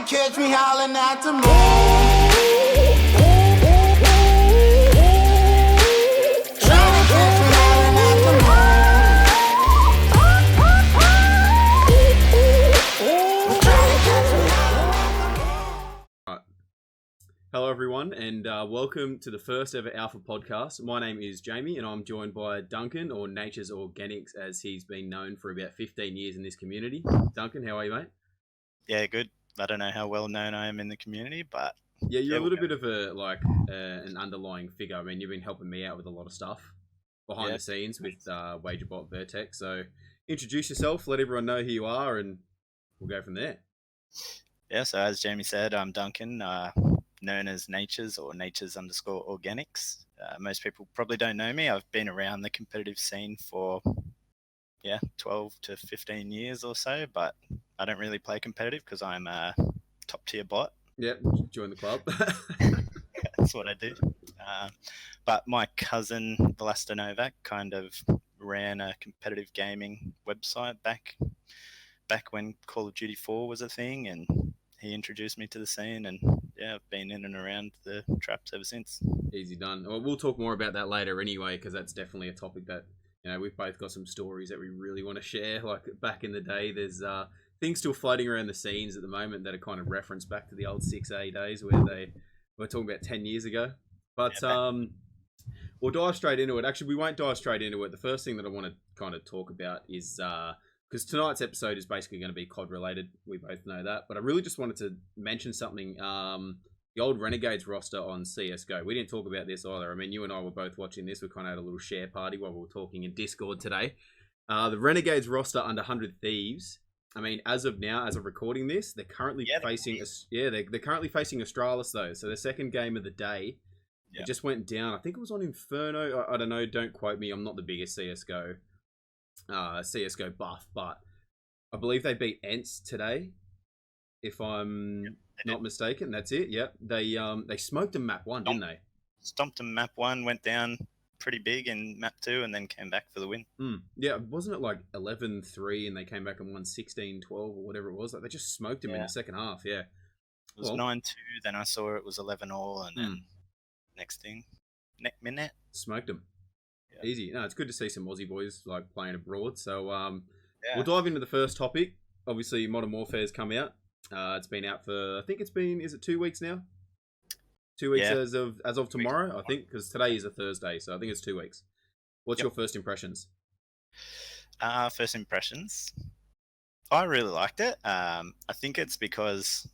catch me howling at the moon. Trying to catch me howling at the moon. Trying to catch me howling at the moon. Hello everyone, and welcome to the first ever Alpha podcast. My name is Jamie, and I'm joined by Duncan, or Nature's Organics, as he's been known for about 15 years in this community. Duncan, how are you, mate? Yeah, good. I don't know how well known I am in the community, but Yeah, you're a little bit of an underlying figure. I mean, you've been helping me out with a lot of stuff behind the scenes with WagerBot Vertex. So introduce yourself, let everyone know who you are, and we'll go from there. Yeah, so as Jamie said, I'm Duncan, known as Natures or Natures_Organics. Most people probably don't know me. I've been around the competitive scene for 12 to 15 years or so, but I don't really play competitive because I'm a top tier bot. Yep, join the club. That's what I do. But my cousin Vlasta Novak kind of ran a competitive gaming website back when Call of Duty 4 was a thing, and he introduced me to the scene, and I've been in and around the traps ever since. Easy done. Well, we'll talk more about that later anyway, because that's definitely a topic that, we've both got some stories that we really want to share. Like back in the day, there's things still floating around the scenes at the moment that are kind of referenced back to the old 6A days where they were talking about 10 years ago. But we'll dive straight into it. Actually, we won't dive straight into it. The first thing that I want to kind of talk about is, because tonight's episode is basically going to be COD related. We both know that. But I really just wanted to mention something. The old Renegades roster on CSGO. We didn't talk about this either. I mean, you and I were both watching this. We kind of had a little share party while we were talking in Discord today. The Renegades roster under 100 Thieves. I mean, as of now, as of recording this, they're currently facing they're currently facing Australis though. So the second game of the day, it just went down. I think it was on Inferno. I don't know. Don't quote me. I'm not the biggest CSGO buff, but I believe they beat Ents today, if I'm not mistaken. That's it. Yep. They smoked them map 1, didn't they? Stomped them map 1, went down pretty big in map 2, and then came back for the win. Yeah, wasn't it like 11-3 and they came back and won 16-12 or whatever it was? Like they just smoked them in the second half. Yeah. It was 9-2. Then I saw it was 11-all, and then next thing, neck minute smoked them. Yeah. Easy. No, it's good to see some Aussie boys like playing abroad. So we'll dive into the first topic. Obviously, Modern Warfare's come out. It's been out for, I think it's been, is it 2 weeks now? 2 weeks as of tomorrow, I think, because today is a Thursday, so I think it's 2 weeks. What's your first impressions? First impressions, I really liked it. I think it's because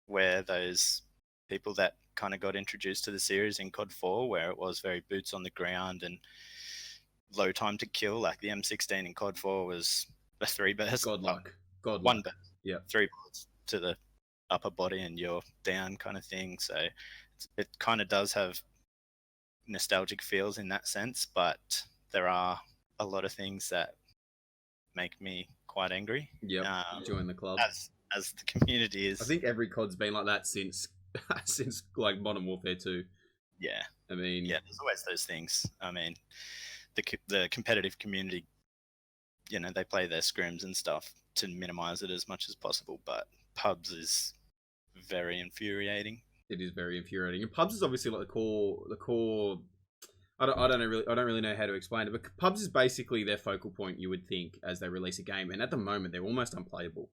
we're those people that kind of got introduced to the series in COD 4, where it was very boots on the ground and low time to kill. Like the M16 in COD 4 was a 3 burst. Godlike. 1 burst. Yeah. 3 bullets to the upper body and you're down kind of thing. So it kind of does have nostalgic feels in that sense, but there are a lot of things that make me quite angry. Yeah, join the club. As the community is. I think every COD's been like that since like Modern Warfare 2. Yeah. I mean, there's always those things. I mean, the competitive community, they play their scrims and stuff to minimize it as much as possible, but pubs is very infuriating. It is very infuriating. And pubs is obviously like the core. I don't really know how to explain it, but pubs is basically their focal point, you would think, as they release a game. And at the moment, they're almost unplayable.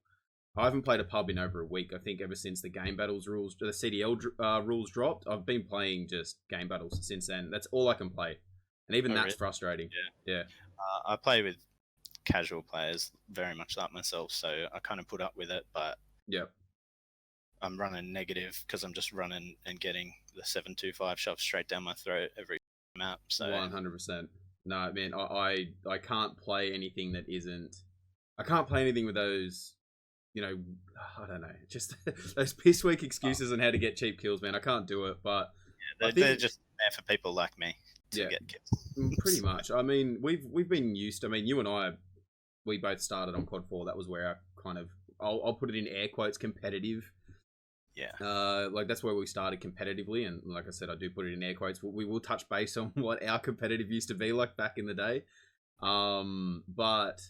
I haven't played a pub in over a week. I think ever since the game battles rules, the CDL rules dropped, I've been playing just game battles since then. That's all I can play, and even that's frustrating. Yeah. I play with casual players very much like myself, so I kind of put up with it, but I'm running negative because I'm just running and getting the 725 shoved straight down my throat every map. So 100%. No, man, I can't play anything that isn't. I can't play anything with those. I don't know, just those piss weak excuses on how to get cheap kills, man. I can't do it, but they're just there for people like me to get kills. Pretty much. I mean, we've been used to. I mean, you and I, we both started on COD 4. That was where I kind of, I'll put it in air quotes, competitive. Yeah. Like that's where we started competitively, and like I said, I do put it in air quotes. We will touch base on what our competitive used to be like back in the day. But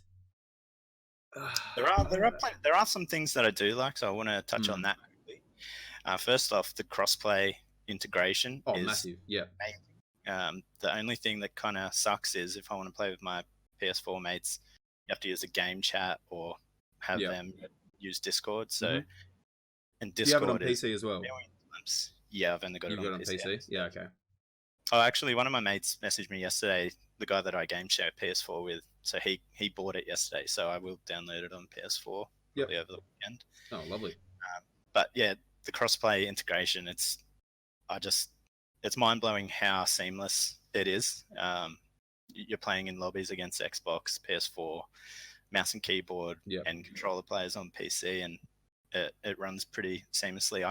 there are some things that I do like, so I want to touch on that quickly. First off, the crossplay integration Oh, is massive. Yeah. amazing. The only thing that kind of sucks is if I want to play with my PS4 mates, you have to use a game chat or have them use Discord. So, and Do you have it on Discord is PC as well? yeah, I've only got You've it got on it on PC? Yeah, okay. Oh, actually, one of my mates messaged me yesterday. The guy that I game share PS4 with, so he bought it yesterday. So I will download it on PS4 probably over the weekend. Oh, lovely. But yeah, the crossplay integration, it's mind blowing how seamless it is. You're playing in lobbies against Xbox, PS4, mouse and keyboard, and controller players on PC, and it runs pretty seamlessly.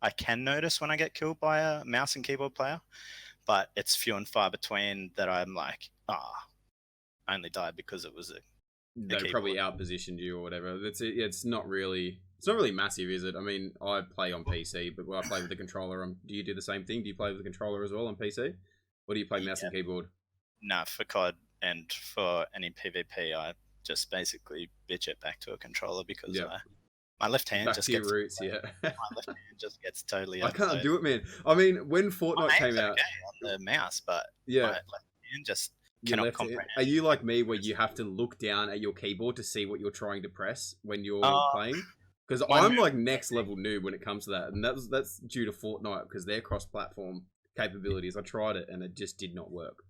I can notice when I get killed by a mouse and keyboard player, but it's few and far between that I'm like, I only died because it was they probably outpositioned you or whatever. It's not really massive, is it? I mean, I play on PC, but when I play with the controller, do you do the same thing? Do you play with the controller as well on PC? Or do you play mouse and keyboard? No, for COD and for any PvP, I just basically bitch it back to a controller because my left hand back just to your gets roots, my left hand just gets totally. I can't do it, man. I mean, when Fortnite came out, on the mouse, but my left hand just cannot comprehend. Are you like me, where you have to look down at your keyboard to see what you're trying to press when you're playing? Because I'm like next level noob when it comes to that, and that's due to Fortnite because their cross-platform capabilities. I tried it and it just did not work.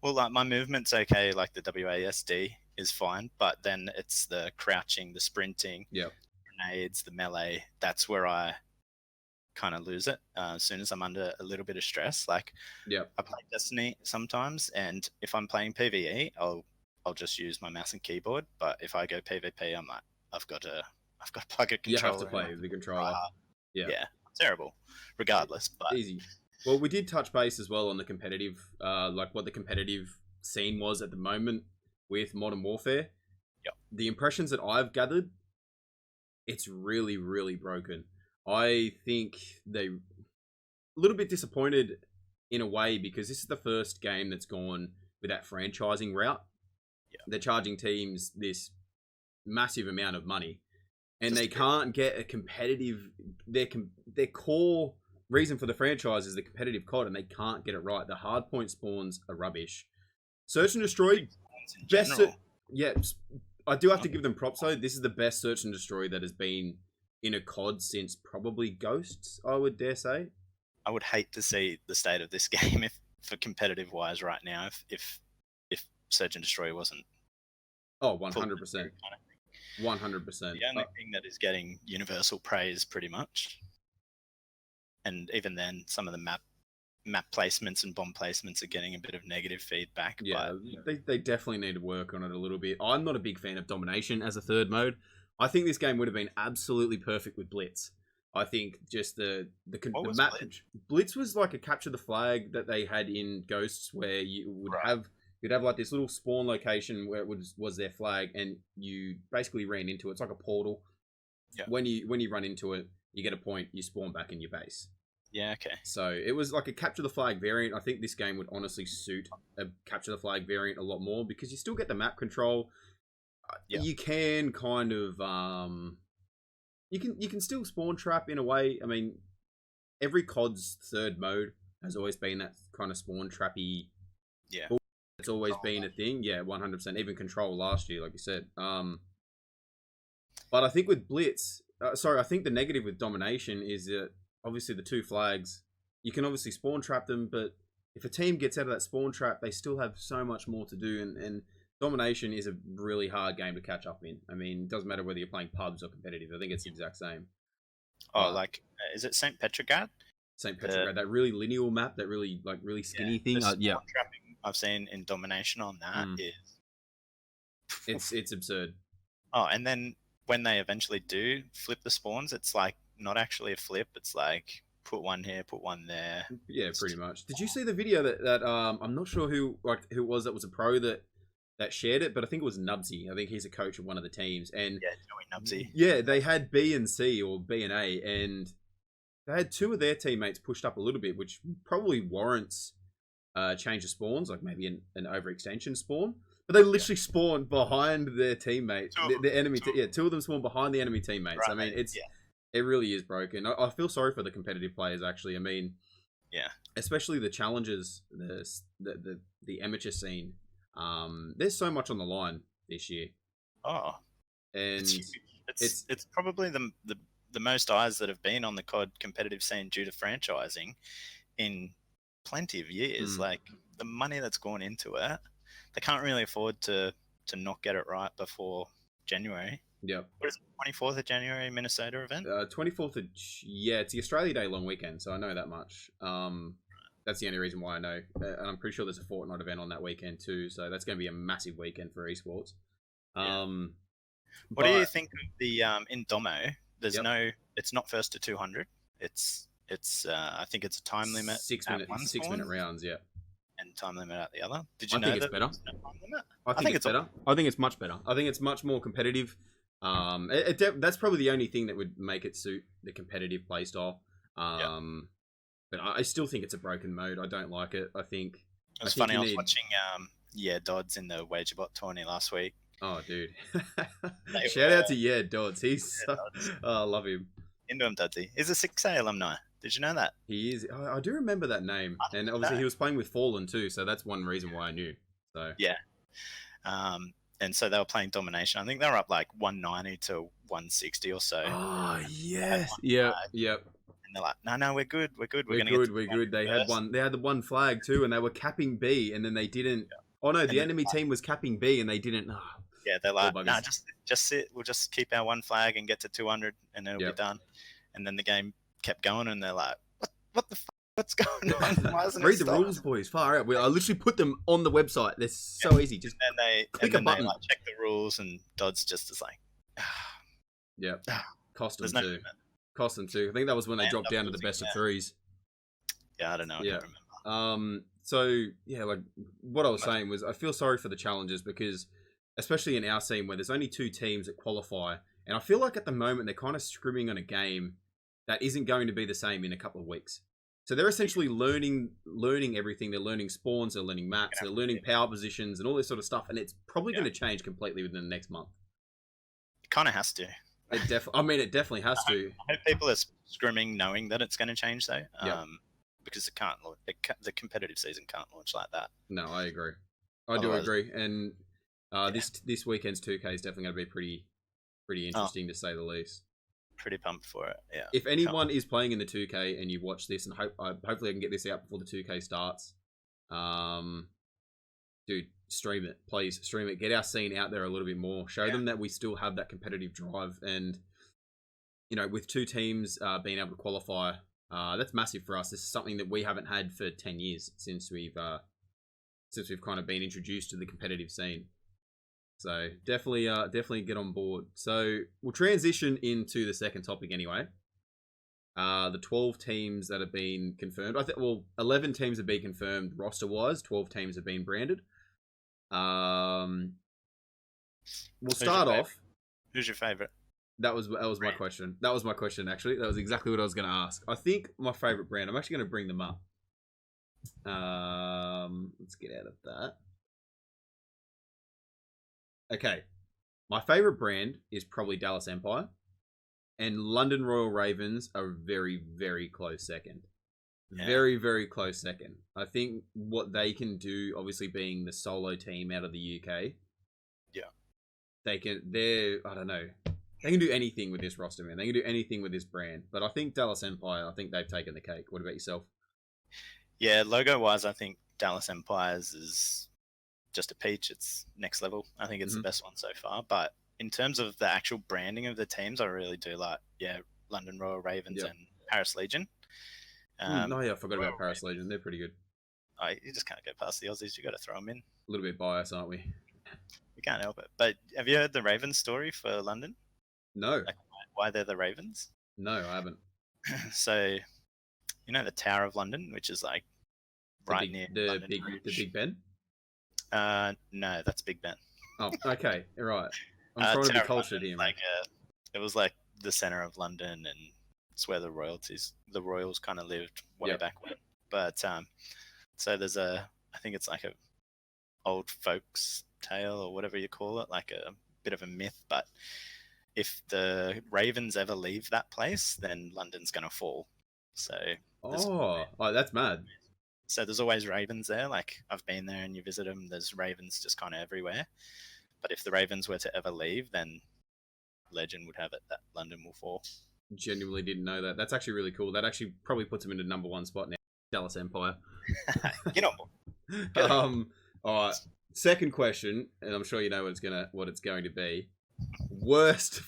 Well, like my movement's okay, like the WASD is fine, but then it's the crouching, the sprinting, grenades, the melee. That's where I kind of lose it as soon as I'm under a little bit of stress. Like, I play Destiny sometimes, and if I'm playing PvE, I'll just use my mouse and keyboard. But if I go PvP, I'm like, I've got to plug a controller. You have to play the controller. Yeah, terrible. Regardless, but easy. Well, we did touch base as well on the competitive, like what the competitive scene was at the moment with Modern Warfare. The impressions that I've gathered, it's really, really broken. I think they a little bit disappointed in a way because this is the first game that's gone with that franchising route. They're charging teams this massive amount of money, and they can't get a competitive. Their core reason for the franchise is the competitive COD, and they can't get it right. The hardpoint spawns are rubbish. Search and destroy, best. I do have to give them props though. This is the best search and destroy that has been in a COD since probably Ghosts, I would dare say. I would hate to see the state of this game for competitive wise right now if search and destroy wasn't. Oh, 100%. 100%. The only thing that is getting universal praise pretty much. And even then, some of the map placements and bomb placements are getting a bit of negative feedback. Yeah, but they definitely need to work on it a little bit. I'm not a big fan of domination as a third mode. I think this game would have been absolutely perfect with Blitz. I think just the map Blitz was like a capture the flag that they had in Ghosts, where you would you'd have like this little spawn location where it was their flag, and you basically ran into it. It's like a portal. When you run into it, you get a point, you spawn back in your base. Yeah, okay. So it was like a capture the flag variant. I think this game would honestly suit a capture the flag variant a lot more because you still get the map control. You can kind of you can still spawn trap in a way. I mean, every COD's third mode has always been that kind of spawn trappy. Yeah, it's always been a thing. Yeah, 100%. Even Control last year, like you said. But I think with Blitz, I think the negative with Domination is that obviously the two flags, you can obviously spawn trap them, but if a team gets out of that spawn trap, they still have so much more to do, and Domination is a really hard game to catch up in. I mean, it doesn't matter whether you're playing pubs or competitive. I think it's the exact same. Is it St. Petrograd? St. Petrograd, that really lineal map, that really skinny thing. The trapping I've seen in Domination on that is it's absurd. Oh, and then when they eventually do flip the spawns, it's like not actually a flip. It's like put one here, put one there. Yeah, pretty much. Did you see the video that I'm not sure who it was that was a pro that shared it, but I think it was Nubsy. I think he's a coach of one of the teams, and Joey Nubsy. Yeah, they had B and C or B and A, and they had two of their teammates pushed up a little bit, which probably warrants change of spawns, like maybe an overextension spawn. But they literally spawned behind their teammates, the enemy. Two of them spawned behind the enemy teammates. Right. I mean, It really is broken. I feel sorry for the competitive players, actually. I mean, Yeah. especially the challengers, the amateur scene. There's so much on the line this year, Oh, and it's huge. it's It's probably the most eyes that have been on the COD competitive scene due to franchising in plenty of years. Mm. Like the money that's gone into it, they can't really afford to not get it right before January. Yep. What is it, 24th of January Minnesota event? 24th of it's the Australia Day long weekend, so I know that much. That's the only reason why I know, and I'm pretty sure there's a Fortnite event on that weekend too. So that's going to be a massive weekend for esports. What do you think of the in Domo? There's Yep. no, it's not first to 200. It's I think it's a time limit. 6 at minute one 6 spawn minute rounds. Yeah. and time limit at the other. Did you I know think it's that better. there's no time limit? I think it's better. I think it's much better. I think it's much more competitive. That's probably the only thing that would make it suit the competitive playstyle. But I still think it's a broken mode. I don't like it. I think It was funny. I was watching Dodds in the WagerBot tourney last week. Oh, dude! Shout out to Dodds. He's I love him. Into him, Dudsy. He's a 6A alumni. Did you know that? He is. I do remember that name, and obviously he was playing with Fallen too. So that's one reason why I knew. So yeah. And so they were playing domination. I think they were up like 190 to 160 or so. Oh yes. Yep. And they're like, no, we're good. We're good. We're good. They had one. They had the one flag too, and they were capping B, and then they didn't. Yeah. Oh no, the enemy team was capping B, and they didn't. Oh, yeah, they're like, no, just sit. We'll just keep our one flag and get to 200, and it'll be done. And then the game kept going, and they're like, what the fuck? What's going on? Why isn't Read the rules, boys. Far out. I literally put them on the website. They're so easy. Just click a button. They like check the rules, and Dodds just is like, yep. Cost them too. Cost them too. I think that was when they dropped down to the best of threes. Yeah, I don't know. I can't remember. So yeah, like what I was saying was, I feel sorry for the challengers because, especially in our scene where there's only 2 teams that qualify, and I feel like at the moment they're kind of scrimming on a game that isn't going to be the same in a couple of weeks. So they're essentially learning everything. They're learning spawns, they're learning maps, they're learning power positions, and all this sort of stuff. And it's probably going to change completely within the next month. It kind of has to. It definitely has to. I hope people are scrimming knowing that it's going to change though, because it can't. The competitive season can't launch like that. No, I agree. I do agree. And this weekend's 2K is definitely going to be pretty interesting to say the least. Pretty pumped for it. Yeah. If anyone is playing in the 2K and you watch this, and hopefully I can get this out before the 2K starts, dude, stream it, please stream it. Get our scene out there a little bit more. Show them that we still have that competitive drive, and with 2 teams being able to qualify, that's massive for us. This is something that we haven't had for 10 years since we've kind of been introduced to the competitive scene. So definitely get on board. So we'll transition into the second topic anyway. The 12 teams that have been confirmed. 11 teams have been confirmed roster-wise. 12 teams have been branded. We'll start off. Who's your favorite? That was my question. That was my question, actually. That was exactly what I was going to ask. I think my favorite brand, I'm actually going to bring them up. Let's get out of that. Okay, my favorite brand is probably Dallas Empire, and London Royal Ravens are a very, very close second. Yeah. Very, very close second. I think what they can do, obviously being the solo team out of the UK, I don't know, they can do anything with this roster, man. They can do anything with this brand. But I think Dallas Empire, I think they've taken the cake. What about yourself? Yeah, logo-wise, I think Dallas Empires is just a peach. It's next level. I think it's the best one so far. But in terms of the actual branding of the teams, I really do like London Royal Ravens and Paris Legion. I forgot about Paris Legion. They're pretty good. You just can't go past the Aussies. You got to throw them in. A little bit biased, aren't we? We can't help it. But have you heard the Ravens story for London? No. Like why they're the Ravens? No, I haven't. So, the Tower of London, which is like near the Big Ben. No, that's Big Ben. Oh, okay, right. I'm trying to be cultured here. It was like the center of London, and it's where the royals kind of lived way back when. But so there's I think it's like a old folks tale or whatever you call it, like a bit of a myth. But if the Ravens ever leave that place, then London's going to fall. So that's mad. so there's always ravens there. Like I've been there and you visit them, there's ravens just kind of everywhere. But if the Ravens were to ever leave, then legend would have it that London will fall. Genuinely didn't know that. That's actually really cool. That actually probably puts them into number one spot now. Dallas Empire. Get on board. All right. Second question, and I'm sure you know what it's going to be. Worst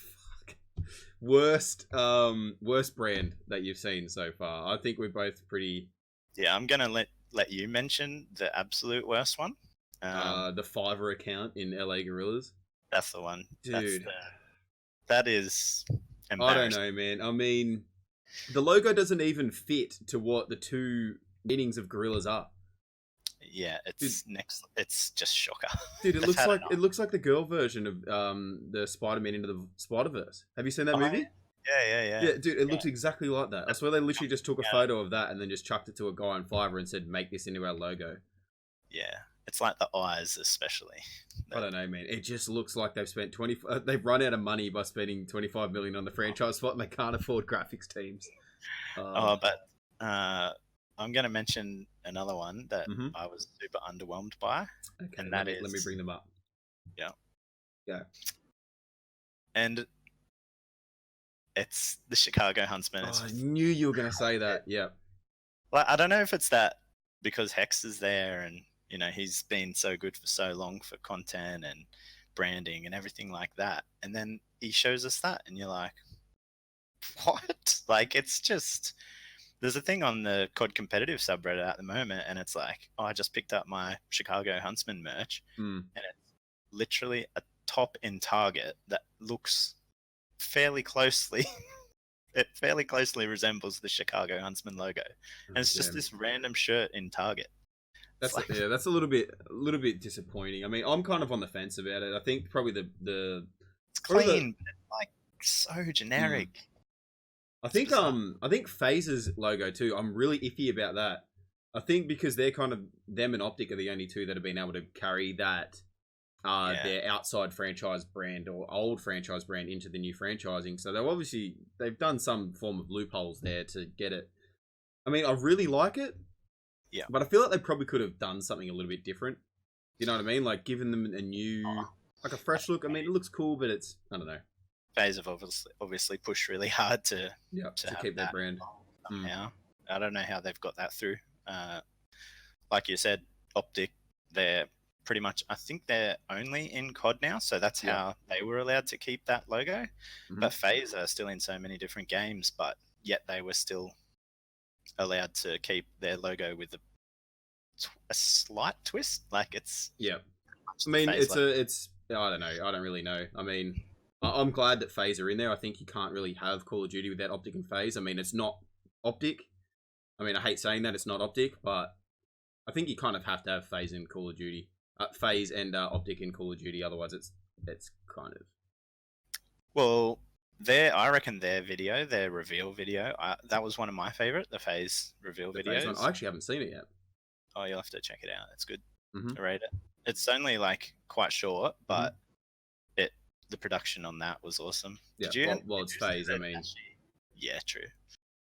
brand that you've seen so far. I think we're both pretty. Yeah, I'm gonna let you mention the absolute worst one. The Fiverr account in LA Gorillas. That's the one, dude. That is. I don't know, man. I mean, the logo doesn't even fit to what the two meanings of gorillas are. Yeah, it's It's just shocker. Dude, it looks like the girl version of the Spider-Man into the Spider-Verse. Have you seen that movie? Yeah. Yeah, dude, it looks exactly like that. I swear they literally just took a photo of that and then just chucked it to a guy on Fiverr and said, "Make this into our logo." Yeah, it's like the eyes, especially. I don't know, man. It just looks like they've spent they've run out of money by spending $25 million on the franchise spot, and they can't afford graphics teams. But I'm going to mention another one that I was super underwhelmed by. Okay, and let me bring them up. Yeah. Yeah. And it's the Chicago Huntsman. I knew you were going to say that. Yeah. Well, I don't know if it's that because Hex is there and, you know, he's been so good for so long for content and branding and everything like that. And then he shows us that and you're like, what? Like, it's just... There's a thing on the COD competitive subreddit at the moment, and it's like, oh, I just picked up my Chicago Huntsman merch, and it's literally a top in Target that looks fairly closely, it fairly closely resembles the Chicago Huntsman logo, and it's just this random shirt in Target. That's that's a little bit disappointing. I mean, I'm kind of on the fence about it. I think probably the it's clean, but like so generic. I think FaZe's logo too. I'm really iffy about that. I think because they're kind of them and Optic are the only two that have been able to carry that their outside franchise brand or old franchise brand into the new franchising. So they've done some form of loopholes there to get it. I mean, I really like it. Yeah. But I feel like they probably could have done something a little bit different. You know what I mean? Like given them a new, like a fresh look. I mean, it looks cool, but it's, I don't know. FaZe have obviously pushed really hard to keep their brand. Somehow. I don't know how they've got that through. Like you said, Optic, they're pretty much, I think they're only in COD now, so that's how they were allowed to keep that logo. But FaZe are still in so many different games, but yet they were still allowed to keep their logo with a slight twist. Like it's... Yeah. I mean, it's I don't know. I don't really know. I mean... I'm glad that FaZe are in there. I think you can't really have Call of Duty without Optic and FaZe. I mean, it's not Optic. I mean, I hate saying that it's not Optic, but I think you kind of have to have FaZe in Call of Duty. FaZe and Optic in Call of Duty. Otherwise, it's kind of... Well, I reckon their reveal video, that was one of my favorite, the FaZe reveal videos. I actually haven't seen it yet. Oh, you'll have to check it out. It's good. I rate it. It's only like quite short, but the production on that was awesome. Yeah, did you? Well, it's FaZe, I mean. Yeah, true.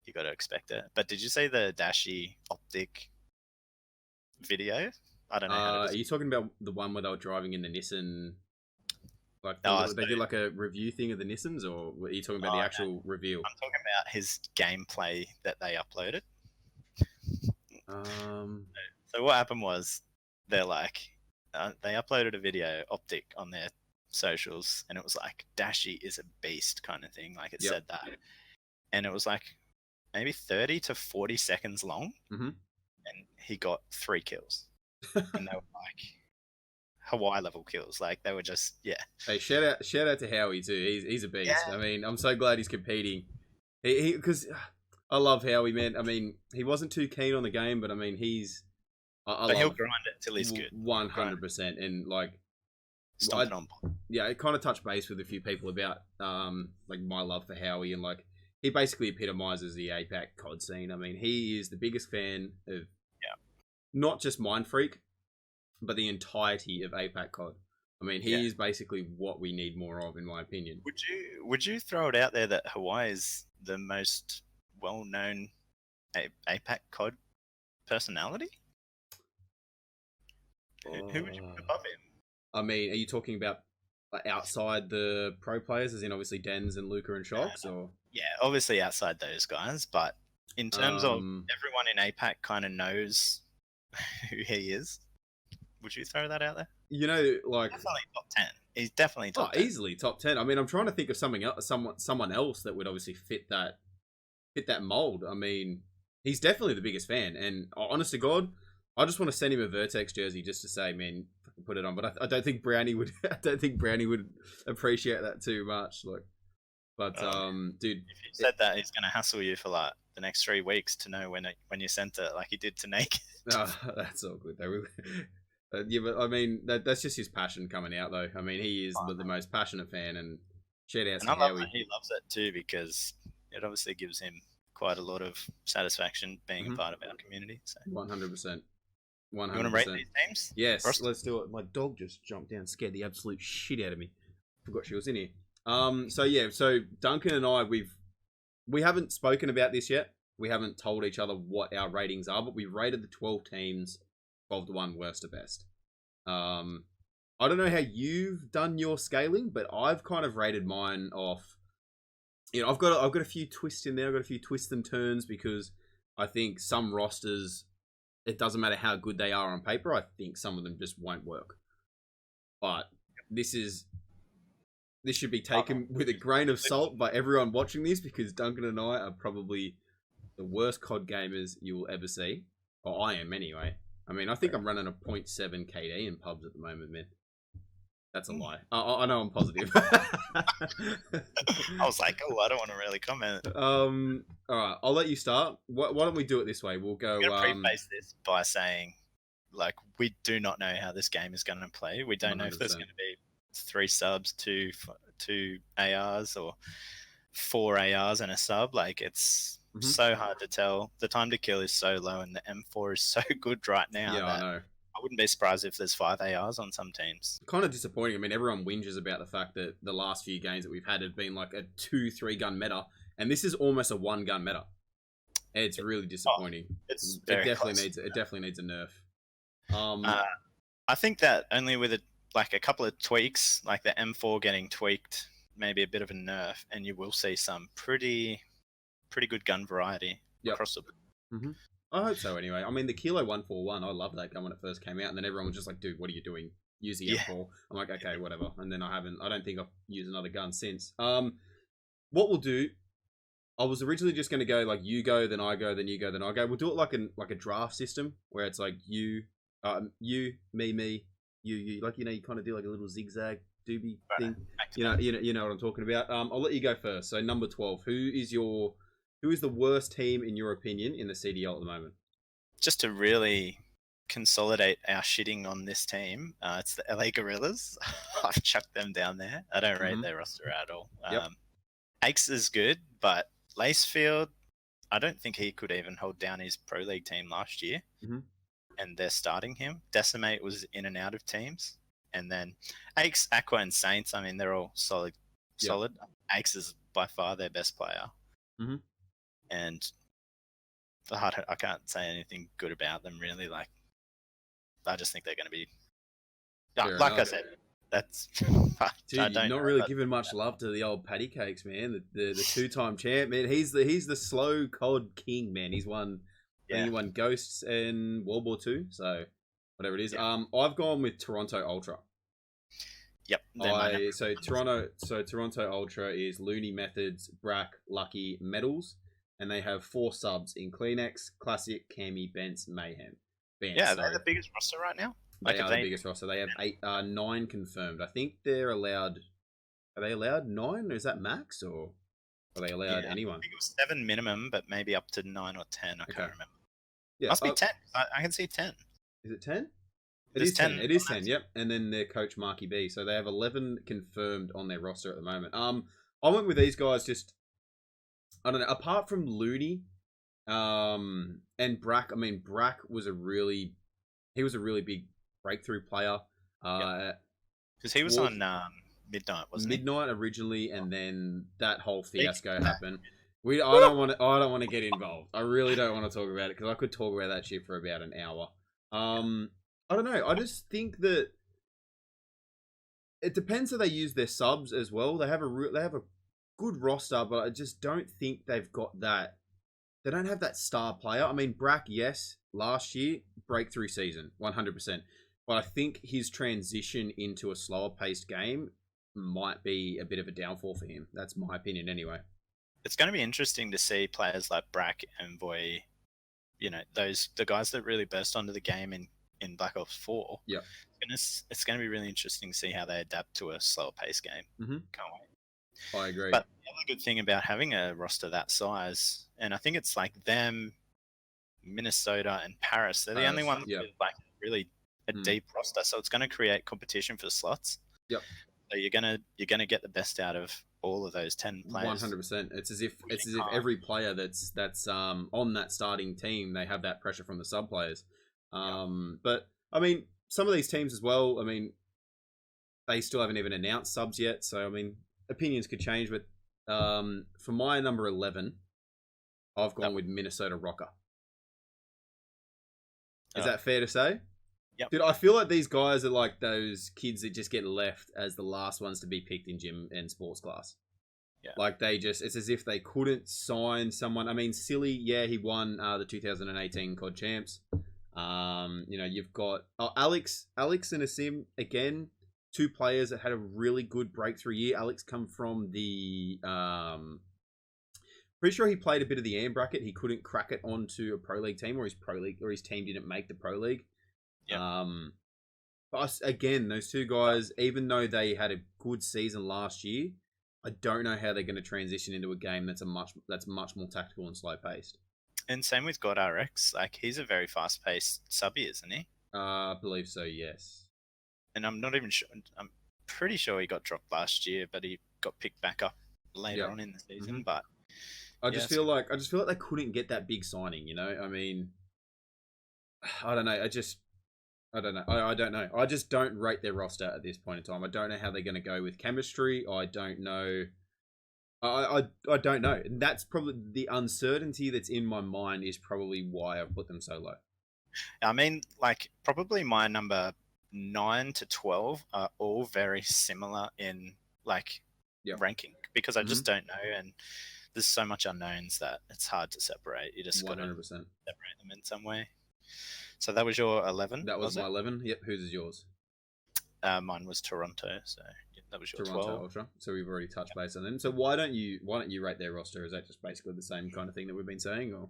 You got to expect it. But did you see the Dashi Optic video? I don't know. Are you talking about the one where they were driving in the Nissan? Like they did like a review thing of the Nissans, or are you talking about the actual reveal? I'm talking about his gameplay that they uploaded. So what happened was they're like they uploaded a video Optic on their socials, and it was like Dashi is a beast kind of thing. Like it said that, and it was like maybe 30 to 40 seconds long, and he got 3 kills, and they were like Hawaii level kills. Like they were just Hey, shout out to Howie too. He's a beast. I mean, I'm so glad he's competing. He because I love Howie, man. I mean, he wasn't too keen on the game, but I mean, but he'll grind it till he's good. 100%, and like. I kind of touched base with a few people about like my love for Howie, and like he basically epitomizes the APAC COD scene. I mean, he is the biggest fan of not just Mindfreak, but the entirety of APAC COD. I mean, he is basically what we need more of, in my opinion. Would you throw it out there that Hawaii is the most well-known APAC COD personality? Who would you put above him? I mean, are you talking about outside the pro players, as in obviously Dens and Luca and Shocks, or? Yeah, obviously outside those guys, but in terms of everyone in APAC kind of knows who he is. Would you throw that out there? You know, like definitely top 10. He's definitely top 10. Easily top 10. I mean, I'm trying to think of something else, someone else that would obviously fit that mold. I mean, he's definitely the biggest fan, and honest to God, I just want to send him a Vertex jersey just to say, man, fucking put it on. But I don't think Brownie would. I don't think Brownie would appreciate that too much. Like, but dude, if you said that, he's gonna hassle you for like the next 3 weeks to know when you sent it, like he did to Naked. That's all good though. Yeah, but I mean, that's just his passion coming out, though. I mean, he is the most passionate fan, and shout out to Howie. He loves it too, because it obviously gives him quite a lot of satisfaction being a part of our community. So 100%. You want to rate these teams? Yes, let's do it. My dog just jumped down, scared the absolute shit out of me. Forgot she was in here. So Duncan and I, we haven't spoken about this yet. We haven't told each other what our ratings are, but we've rated the 12 teams 12 to 1 worst to best. I don't know how you've done your scaling, but I've kind of rated mine off. You know, I've got a few twists in there. I've got a few twists and turns, because I think some rosters, it doesn't matter how good they are on paper, I think some of them just won't work. But this should be taken with a grain of salt by everyone watching this, because Duncan and I are probably the worst COD gamers you will ever see. Or I am anyway. I mean, I think I'm running a 0.7 KD in pubs at the moment, man. That's a lie. I know I'm positive. I was like, I don't want to really comment. All right, I'll let you start. Why don't we do it this way? We'll go. I'm going to preface this by saying, like, we do not know how this game is going to play. We don't 100%. Know if there's going to be 3 subs, 2 ARs, or 4 ARs and a sub. Like, it's so hard to tell. The time to kill is so low, and the M4 is so good right now. Yeah, I know. I wouldn't be surprised if there's 5 ARs on some teams. Kind of disappointing. I mean, everyone whinges about the fact that the last few games that we've had have been like a 2-3 gun meta, and this is almost a 1 gun meta. It's really disappointing. It definitely needs a nerf. I think that only with a couple of tweaks, like the M4 getting tweaked, maybe a bit of a nerf, and you will see some pretty good gun variety across the board. I hope so anyway. I mean, the Kilo 141, I loved that gun when it first came out, and then everyone was just like, dude, what are you doing? Use the M4. I'm like, okay, whatever. And then I don't think I've used another gun since. What we'll do, I was originally just going to go like you go, then I go, then you go, then I go. We'll do it like a draft system where it's like you, me, you. Like, you know, you kind of do like a little zigzag doobie thing. You know what I'm talking about. I'll let you go first. So number 12, who is the worst team in your opinion in the CDL at the moment? Just to really consolidate our shitting on this team, it's the LA Gorillas. I've chucked them down there. I don't rate their roster at all. Aches is good, but Lacefield, I don't think he could even hold down his Pro League team last year. And they're starting him. Decimate was in and out of teams. And then Aches, Aqua, and Saints, I mean, they're all solid. Aches is by far their best player. And I can't say anything good about them, really. Like, I just think they're going to be... I said, that's... Dude, you're not really giving much love to the old patty cakes, man. The 2-time champ, man. He's the slow COD king, man. He's won... He won Ghosts in World War II, so whatever it is. I've gone with Toronto Ultra. Yep. Toronto Ultra is Looney Methods, Brack, Lucky, Medals, and they have 4 subs in Kleenex, Classic, Cammy, Bents, Mayhem. They're the biggest roster right now. They are the biggest roster. They have 9 confirmed. I think they're allowed. Are they allowed 9? Or is that max, or are they allowed anyone? I think it was 7 minimum, but maybe up to 9 or 10. I can't remember. Yeah, must be 10. I can see 10. Is it 10? It is 10. It is 10. Yep. And then their coach Marky B. So they have 11 confirmed on their roster at the moment. I went with these guys just. I don't know. Apart from Looney, and Brack. I mean, Brack was a really big breakthrough player. Because he was Well, on Midnight, wasn't Midnight originally, and then that whole he? fiasco happened. I don't want to. I don't want to get involved. I really don't want to talk about it because I could talk about that shit for about an hour. I don't know. I just think that it depends how they use their subs as well. They have a good roster, but I just don't think they've got that. They don't have that star player. I mean, Brack, yes, last year breakthrough season, 100%. But I think his transition into a slower paced game might be a bit of a downfall for him. That's my opinion, anyway. It's going to be interesting to see players like Brack and Voy, you know, the guys that really burst onto the game in Black Ops 4. Yeah. It's going to be really interesting to see how they adapt to a slower pace game. Mm-hmm. Can't wait. I agree. But the other good thing about having a roster that size, and I think it's like them, Minnesota, and Paris, they're the only ones with like really a deep roster. So it's going to create competition for slots. Yep. So you're gonna get the best out of all of those 10 players. 100%. It's as if every player that's on that starting team, they have that pressure from the sub players. But I mean, some of these teams as well. I mean, they still haven't even announced subs yet. So I mean, opinions could change. But for my number 11, I've gone with Minnesota Rocker. Is that fair to say? Yep. Dude, I feel like these guys are like those kids that just get left as the last ones to be picked in gym and sports class. Yeah. Like it's as if they couldn't sign someone. I mean, Silly, yeah, he won the 2018 COD Champs. You know, you've got Alex and Asim, again, two players that had a really good breakthrough year. Alex come from the pretty sure he played a bit of the AM bracket. He couldn't crack it onto a pro league team, or his team didn't make the pro league. Yep. But again, those two guys, even though they had a good season last year, I don't know how they're going to transition into a game that's much more tactical and slow paced. And same with God RX. Like, he's a very fast paced subby, isn't he? I believe so, yes. And I'm not even sure. I'm pretty sure he got dropped last year, but he got picked back up later on in the season. Mm-hmm. But I just feel like they couldn't get that big signing. You know, I mean, I don't know. I don't know. I don't know. I just don't rate their roster at this point in time. I don't know how they're going to go with chemistry. I don't know. I don't know. And that's probably the uncertainty that's in my mind is probably why I've put them so low. I mean, like, probably my number 9 to 12 are all very similar in, like, ranking. Because I just don't know. And there's so much unknowns that it's hard to separate. You just got to separate them in some way. So that was your 11? That was my 11. Yep. Whose is yours? Mine was Toronto. So that was your Toronto 12. Ultra. So we've already touched base on them. So why don't you rate their roster? Is that just basically the same kind of thing that we've been saying, or?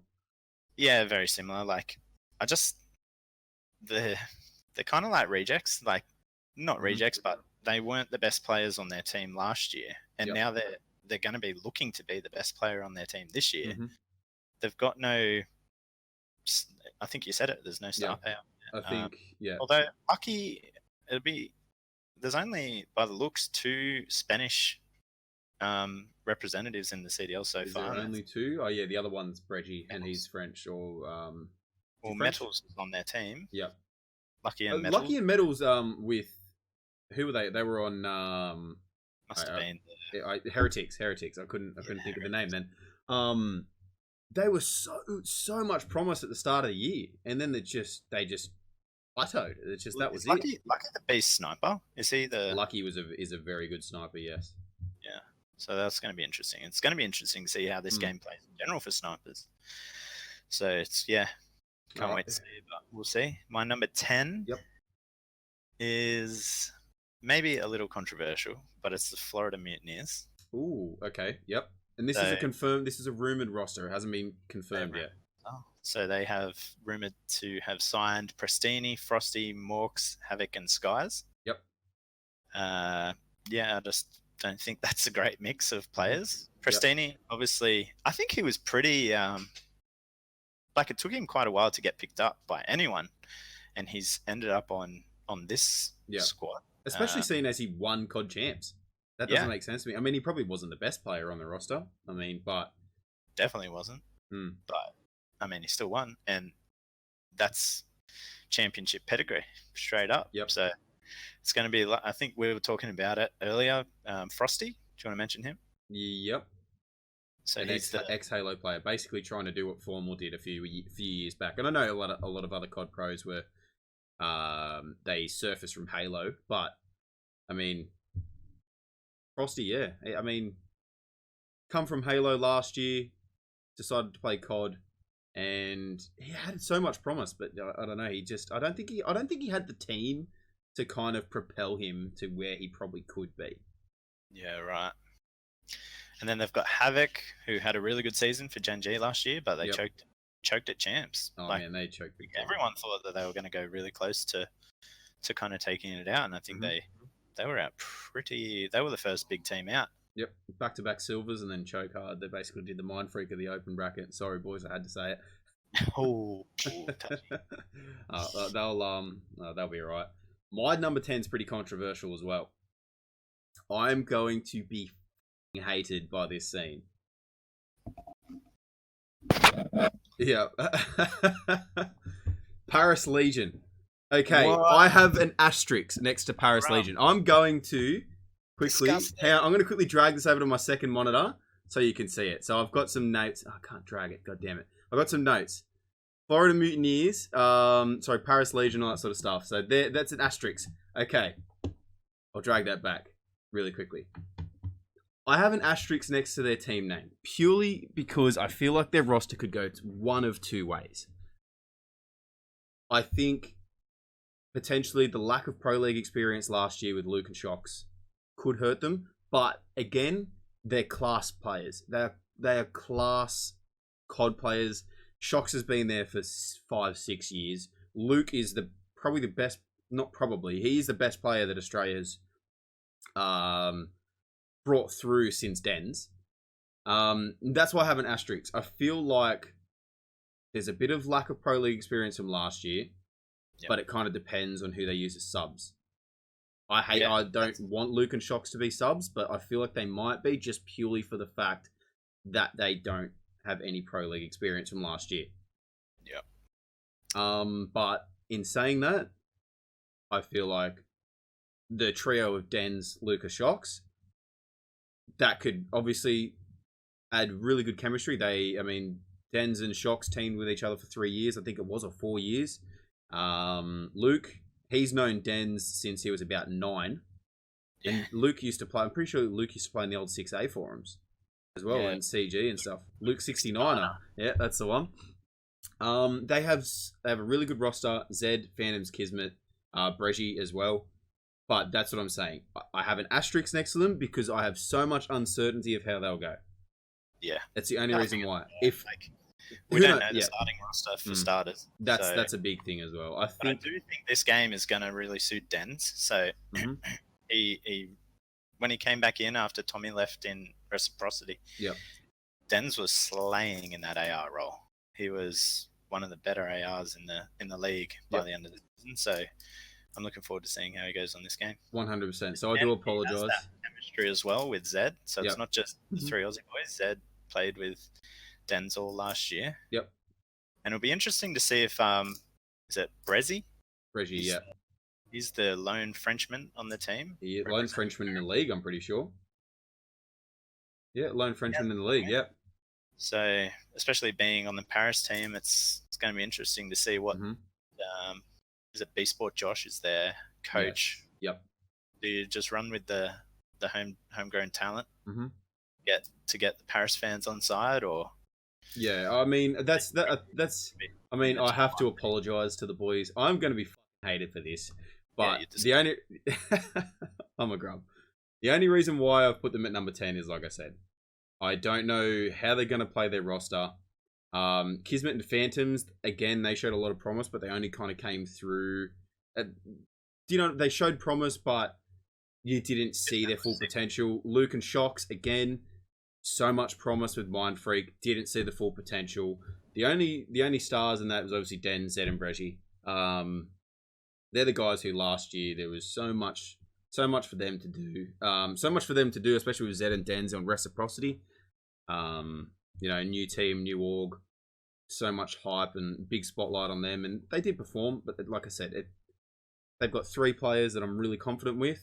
Yeah, very similar. Like, they're kind of like rejects. Like, not rejects, but they weren't the best players on their team last year, and now they're going to be looking to be the best player on their team this year. They've got no. I think you said it. There's no star power. I think, Although lucky, there's only, by the looks, 2 Spanish representatives in the CDL so far. There only 2? Oh yeah, the other one's Breggy, and he's French. Or Metals is on their team. Yep. Lucky and Metals. Lucky and Metals. With who were they? They were on. Must have been Heretics. I couldn't think of the name then. They were so much promise at the start of the year, and then they just plateaued. It's just that was Lucky, it. Lucky the beast sniper. Is he the Lucky is a very good sniper, yes. Yeah. So that's going to be interesting. It's going to be interesting to see how this game plays in general for snipers. So it's can't wait to see, but we'll see. My number 10 is maybe a little controversial, but it's the Florida Mutineers. Ooh, okay, yep. And this is a rumored roster. It hasn't been confirmed yet. Oh, so they have rumored to have signed Prestini, Frosty, Morks, Havoc, and Skies. Yep. I just don't think that's a great mix of players. Prestini, obviously, I think he was pretty. Like, it took him quite a while to get picked up by anyone, and he's ended up on this squad. Especially seeing as he won COD Champs. That doesn't make sense to me. I mean, he probably wasn't the best player on the roster. I mean, but... Definitely wasn't. But, I mean, he still won. And that's championship pedigree, straight up. Yep. So, It's going to be. I think we were talking about it earlier. Frosty. Do you want to mention him? Yep. So An he's the ex-Halo player, basically trying to do what Formal did a few years back. And I know a lot of other COD pros were they surfaced from Halo, but I mean, Frosty, yeah. I mean, come from Halo last year, decided to play COD, and he had so much promise, but I don't know. I don't think he had the team to kind of propel him to where he probably could be. Yeah, right. And then they've got Havoc, who had a really good season for Gen G last year, but they choked at champs. Oh man, they choked. Everyone thought that they were going to go really close to kind of taking it out, and I think they were out pretty. They were the first big team out. Yep, back-to-back silvers and then choke hard. They basically did the mind freak of the open bracket. Sorry, boys, I had to say it. They'll be alright. My number 10 is pretty controversial as well. I'm going to be hated by this scene. Yeah. Paris Legion. Okay, what? I have an asterisk next to Paris Legion. I'm going to quickly... I'm going to quickly drag this over to my second monitor so you can see it. So I've got some notes. I can't drag it. God damn it. I've got some notes. Florida Mutineers. Paris Legion, all that sort of stuff. So that's an asterisk. Okay. I'll drag that back really quickly. I have an asterisk next to their team name purely because I feel like their roster could go one of two ways. I think potentially the lack of Pro League experience last year with Luke and Shocks could hurt them. But again, they're class players. They are class COD players. Shocks has been there for 5-6 years. Luke is probably the best, not probably, he is the best player that Australia's brought through since Dens. That's why I have an asterisk. I feel like there's a bit of lack of Pro League experience from last year, but it kind of depends on who they use as subs. I don't want Luke and Shocks to be subs, but I feel like they might be just purely for the fact that they don't have any Pro League experience from last year. But in saying that, I feel like the trio of Dens, Luke, Shocks, that could obviously add really good chemistry. Dens and Shocks teamed with each other for 3 years. I think it was, or 4 years. Luke, he's known Dens since he was about 9. Yeah. And Luke used to play, I'm pretty sure Luke used to play in the old 6A forums as well, and CG and stuff. Luke 69er. Yeah, that's the one. They have a really good roster. Zed, Phantoms, Kismet, Breji as well. But that's what I'm saying. I have an asterisk next to them because I have so much uncertainty of how they'll go. Yeah. That's the only reason why. We don't know the starting roster for starters. That's a big thing as well. I do think this game is going to really suit Dens. So he when he came back in after Tommy left in Reciprocity, Dens was slaying in that AR role. He was one of the better ARs in the league by the end of the season. So I'm looking forward to seeing how he goes on this game. 100%. So I do apologise. He has that chemistry as well with Zed. So it's not just the 3 Aussie boys. Zed played with Denzel last year. Yep. And it'll be interesting to see if is it Breji? Breji, He's the lone Frenchman on the team. Lone Frenchman in the league, I'm pretty sure. Yeah, lone Frenchman in the league, yep. So, especially being on the Paris team, it's going to be interesting to see what is it B-Sport Josh is their coach. Yep. Do you just run with the homegrown talent? Get the Paris fans on side, or? Yeah, I mean that's. I mean, I have to apologise to the boys. I'm going to be hated for this, but the only I'm a grub. The only reason why I've put them at number 10 is, like I said, I don't know how they're going to play their roster. Kismet and Phantoms, again, they showed a lot of promise, but they only kind of came through. They showed promise, but you didn't see their full potential. Luke and Shocks, again, so much promise with Mind Freak, didn't see the full potential. The only stars in that was obviously Den, Zed, and Breji. They're the guys who last year there was so much for them to do, especially with Zed and Den's on Reciprocity. New team, new org, so much hype and big spotlight on them, and they did perform. But like I said, They've got 3 players that I'm really confident with.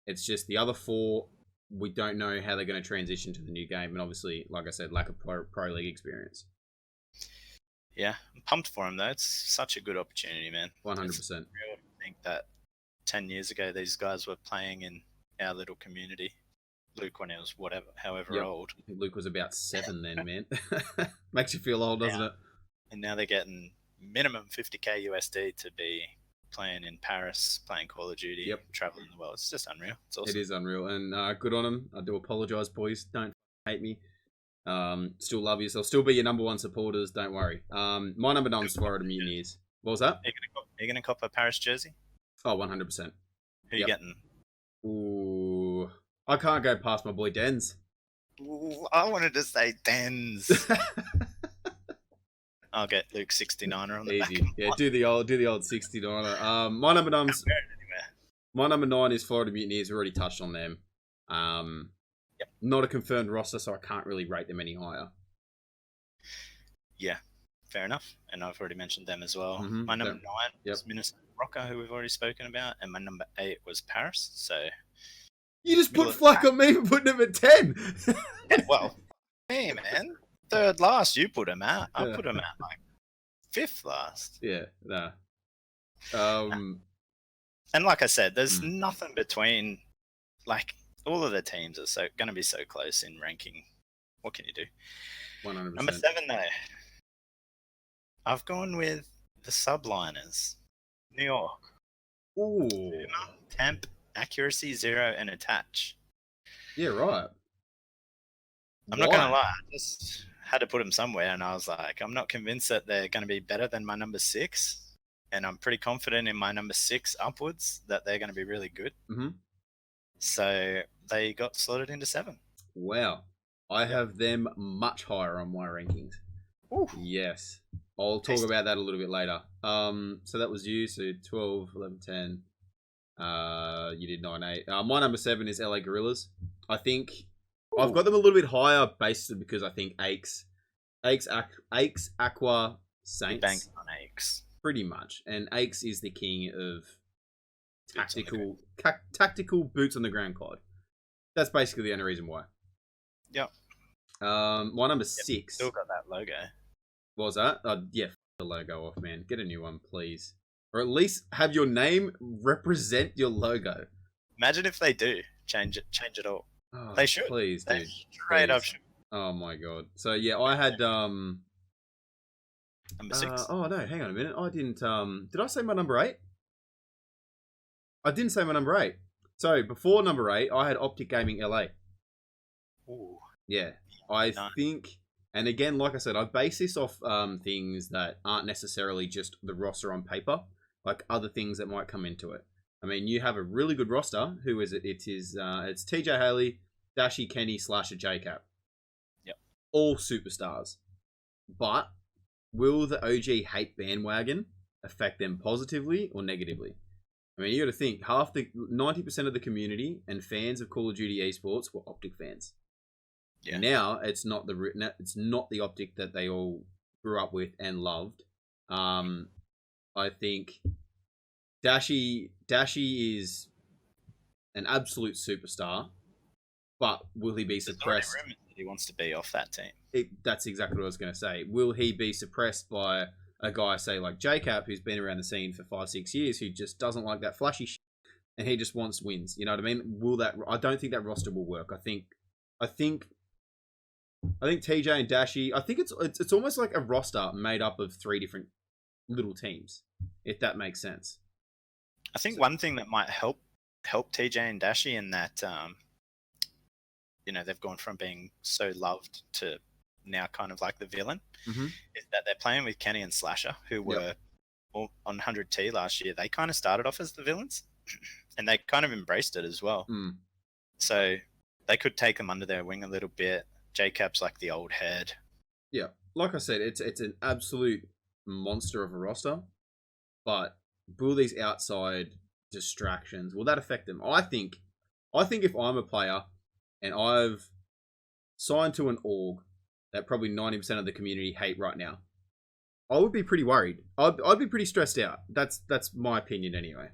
It's just the other 4, we don't know how they're going to transition to the new game. And obviously, like I said, lack of pro league experience. Yeah, I'm pumped for him though. It's such a good opportunity, man. 100%. It's real to think that 10 years ago these guys were playing in our little community. Luke when he was however old. I think Luke was about 7 then, man. Makes you feel old, doesn't it? And now they're getting minimum 50k USD to be playing in Paris, playing Call of Duty, traveling the world. It's just unreal. It's awesome. It is unreal, and good on them. I do apologise, boys. Don't hate me. Still love you. So I'll still be your number 1 supporters. Don't worry. My number 9 is Florida Mutineers. What was that? Are you gonna cop a Paris jersey? Oh, 100%. Who you getting? Ooh, I can't go past my boy Dens. Ooh, I wanted to say Dens. I'll get Luke 69er on the back. Yeah, do the old 69er. My number 9 is Florida Mutineers. We already touched on them. Not a confirmed roster, so I can't really rate them any higher. Yeah, fair enough. And I've already mentioned them as well. My number 9 was Minnesota Rocker, who we've already spoken about, and my number 8 was Paris. So you just put flack on me for putting them at 10. Yeah, well, hey man, 3rd last. You put them out. I put them at like 5th last. Yeah, nah. And like I said, there's nothing between. Like all of the teams are going to be so close in ranking. What can you do? 100%. Number 7 though. I've gone with the Subliners, New York. Ooh. Temp, accuracy 0, and attach. Yeah, right. I'm not gonna lie, I just had to put them somewhere, and I was like, I'm not convinced that they're going to be better than my number 6, and I'm pretty confident in my number 6 upwards that they're going to be really good. So they got slotted into 7. Wow, I have them much higher on my rankings. Ooh. Yes, I'll talk about that a little bit later. So that was you. So 12, 11, 10. You did 9, 8. My number 7 is LA Gorillas. I think I've got them a little bit higher, basically because I think Aches, Aqua, Saints. Bank on Aches. Pretty much. And Aches is the king of tactical boots on the ground card. That's basically the only reason why. Yep. My number 6. Still got that logo. What was that? Yeah, the logo off, man. Get a new one, please. Or at least have your name represent your logo. Imagine if they do change it all. Oh, they should. Please, dude. Straight up should. Oh my god. So yeah, I had number 6. Oh no, hang on a minute. I didn't did I say my number 8? I didn't say my number 8. So before number 8, I had Optic Gaming LA. Ooh. Yeah. I think, and again, like I said, I base this off things that aren't necessarily just the roster on paper, like other things that might come into it. I mean, you have a really good roster. Who is it? It's TJ Haley, Dashy, Kenny, Slasher, JCap. Yep. All superstars. But will the OG hate bandwagon affect them positively or negatively? I mean, you got to think, 90% of the community and fans of Call of Duty esports were Optic fans. Yeah. Now it's not the Optic that they all grew up with and loved. I think Dashy is an absolute superstar, but will he be suppressed? There's that he wants to be off that team. That's exactly what I was going to say. Will he be suppressed by a guy, say, like JCap, who's been around the scene for 5-6 years, who just doesn't like that flashy shit, and he just wants wins? You know what I mean? I don't think that roster will work. I think TJ and Dashy, I think it's almost like a roster made up of 3 different little teams, if that makes sense. I think one thing that might help TJ and Dashy in that, they've gone from being so loved to now kind of like the villain, is that they're playing with Kenny and Slasher, who were on 100T last year. They kind of started off as the villains, and they kind of embraced it as well. So they could take them under their wing a little bit. JCap's like the old head. Yeah, like I said, it's an absolute monster of a roster, but will these outside distractions, will that affect them? I think if I'm a player and I've signed to an org that probably 90% of the community hate right now, I would be pretty worried. I'd be pretty stressed out. That's my opinion anyway.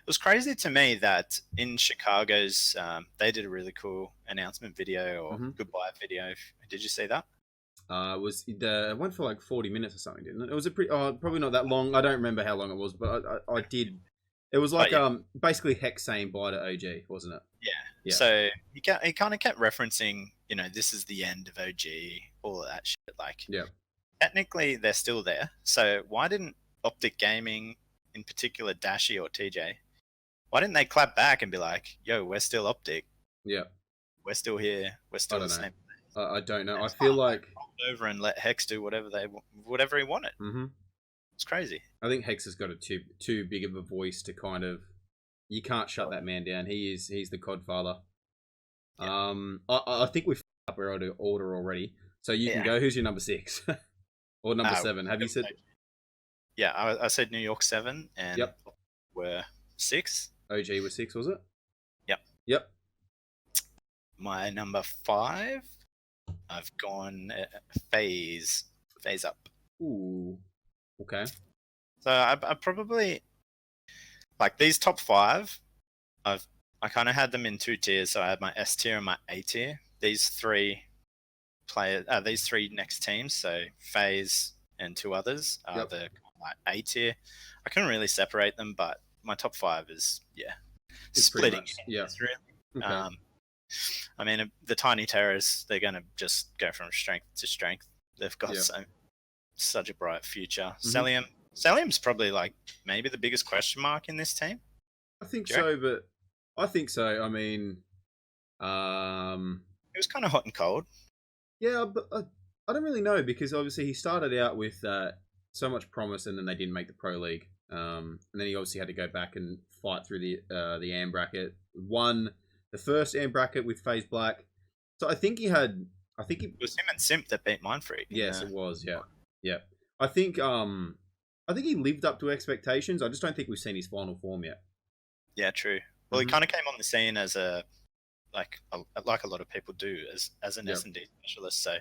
It was crazy to me that in Chicago's, they did a really cool announcement video or goodbye video. Did you see that? It went for like 40 minutes or something, didn't it? It was a pretty, probably not that long. I don't remember how long it was, but I did. It was like basically Hex saying bye to OG, wasn't it? Yeah. So he kind of kept referencing, this is the end of OG, all of that shit. Like, technically they're still there. So why didn't Optic Gaming, in particular Dashi or TJ, why didn't they clap back and be like, "Yo, we're still Optic. Yeah, we're still here. We're still the same." I don't know. I feel like over and let Hex do whatever he wanted. It's crazy. I think Hex has got too big of a voice to kind of. You can't shut that man down. He's the Codfather. I think we've up our order already, so you can go. Who's your number 6 or number 7? Have you said? Yeah, I said New York 7, and we're 6. OG was 6, was it? Yep. My number 5, I've gone phase up. Ooh, okay. So I probably like these top 5. I kind of had them in 2 tiers. So I had my S tier and my A tier. These 3 next teams. So phase and 2 others are the like A tier. I couldn't really separate them, but my top 5 is it's splitting. Really. Okay. I mean, the Tiny Terrors, they're going to just go from strength to strength. They've got such a bright future. Cellium's probably like maybe the biggest question mark in this team. I think so, but I think so. I mean, it was kind of hot and cold. Yeah, but I don't really know because obviously he started out with so much promise, and then they didn't make the Pro League. And then he obviously had to go back and fight through the AM bracket. Won the first AM bracket with FaZe Black. So I think it was him and Simp that beat Mindfreak. Yes, it was. Yeah. I think he lived up to expectations. I just don't think we've seen his final form yet. Yeah, true. Well, he kind of came on the scene as like a lot of people do as an S&D specialist. So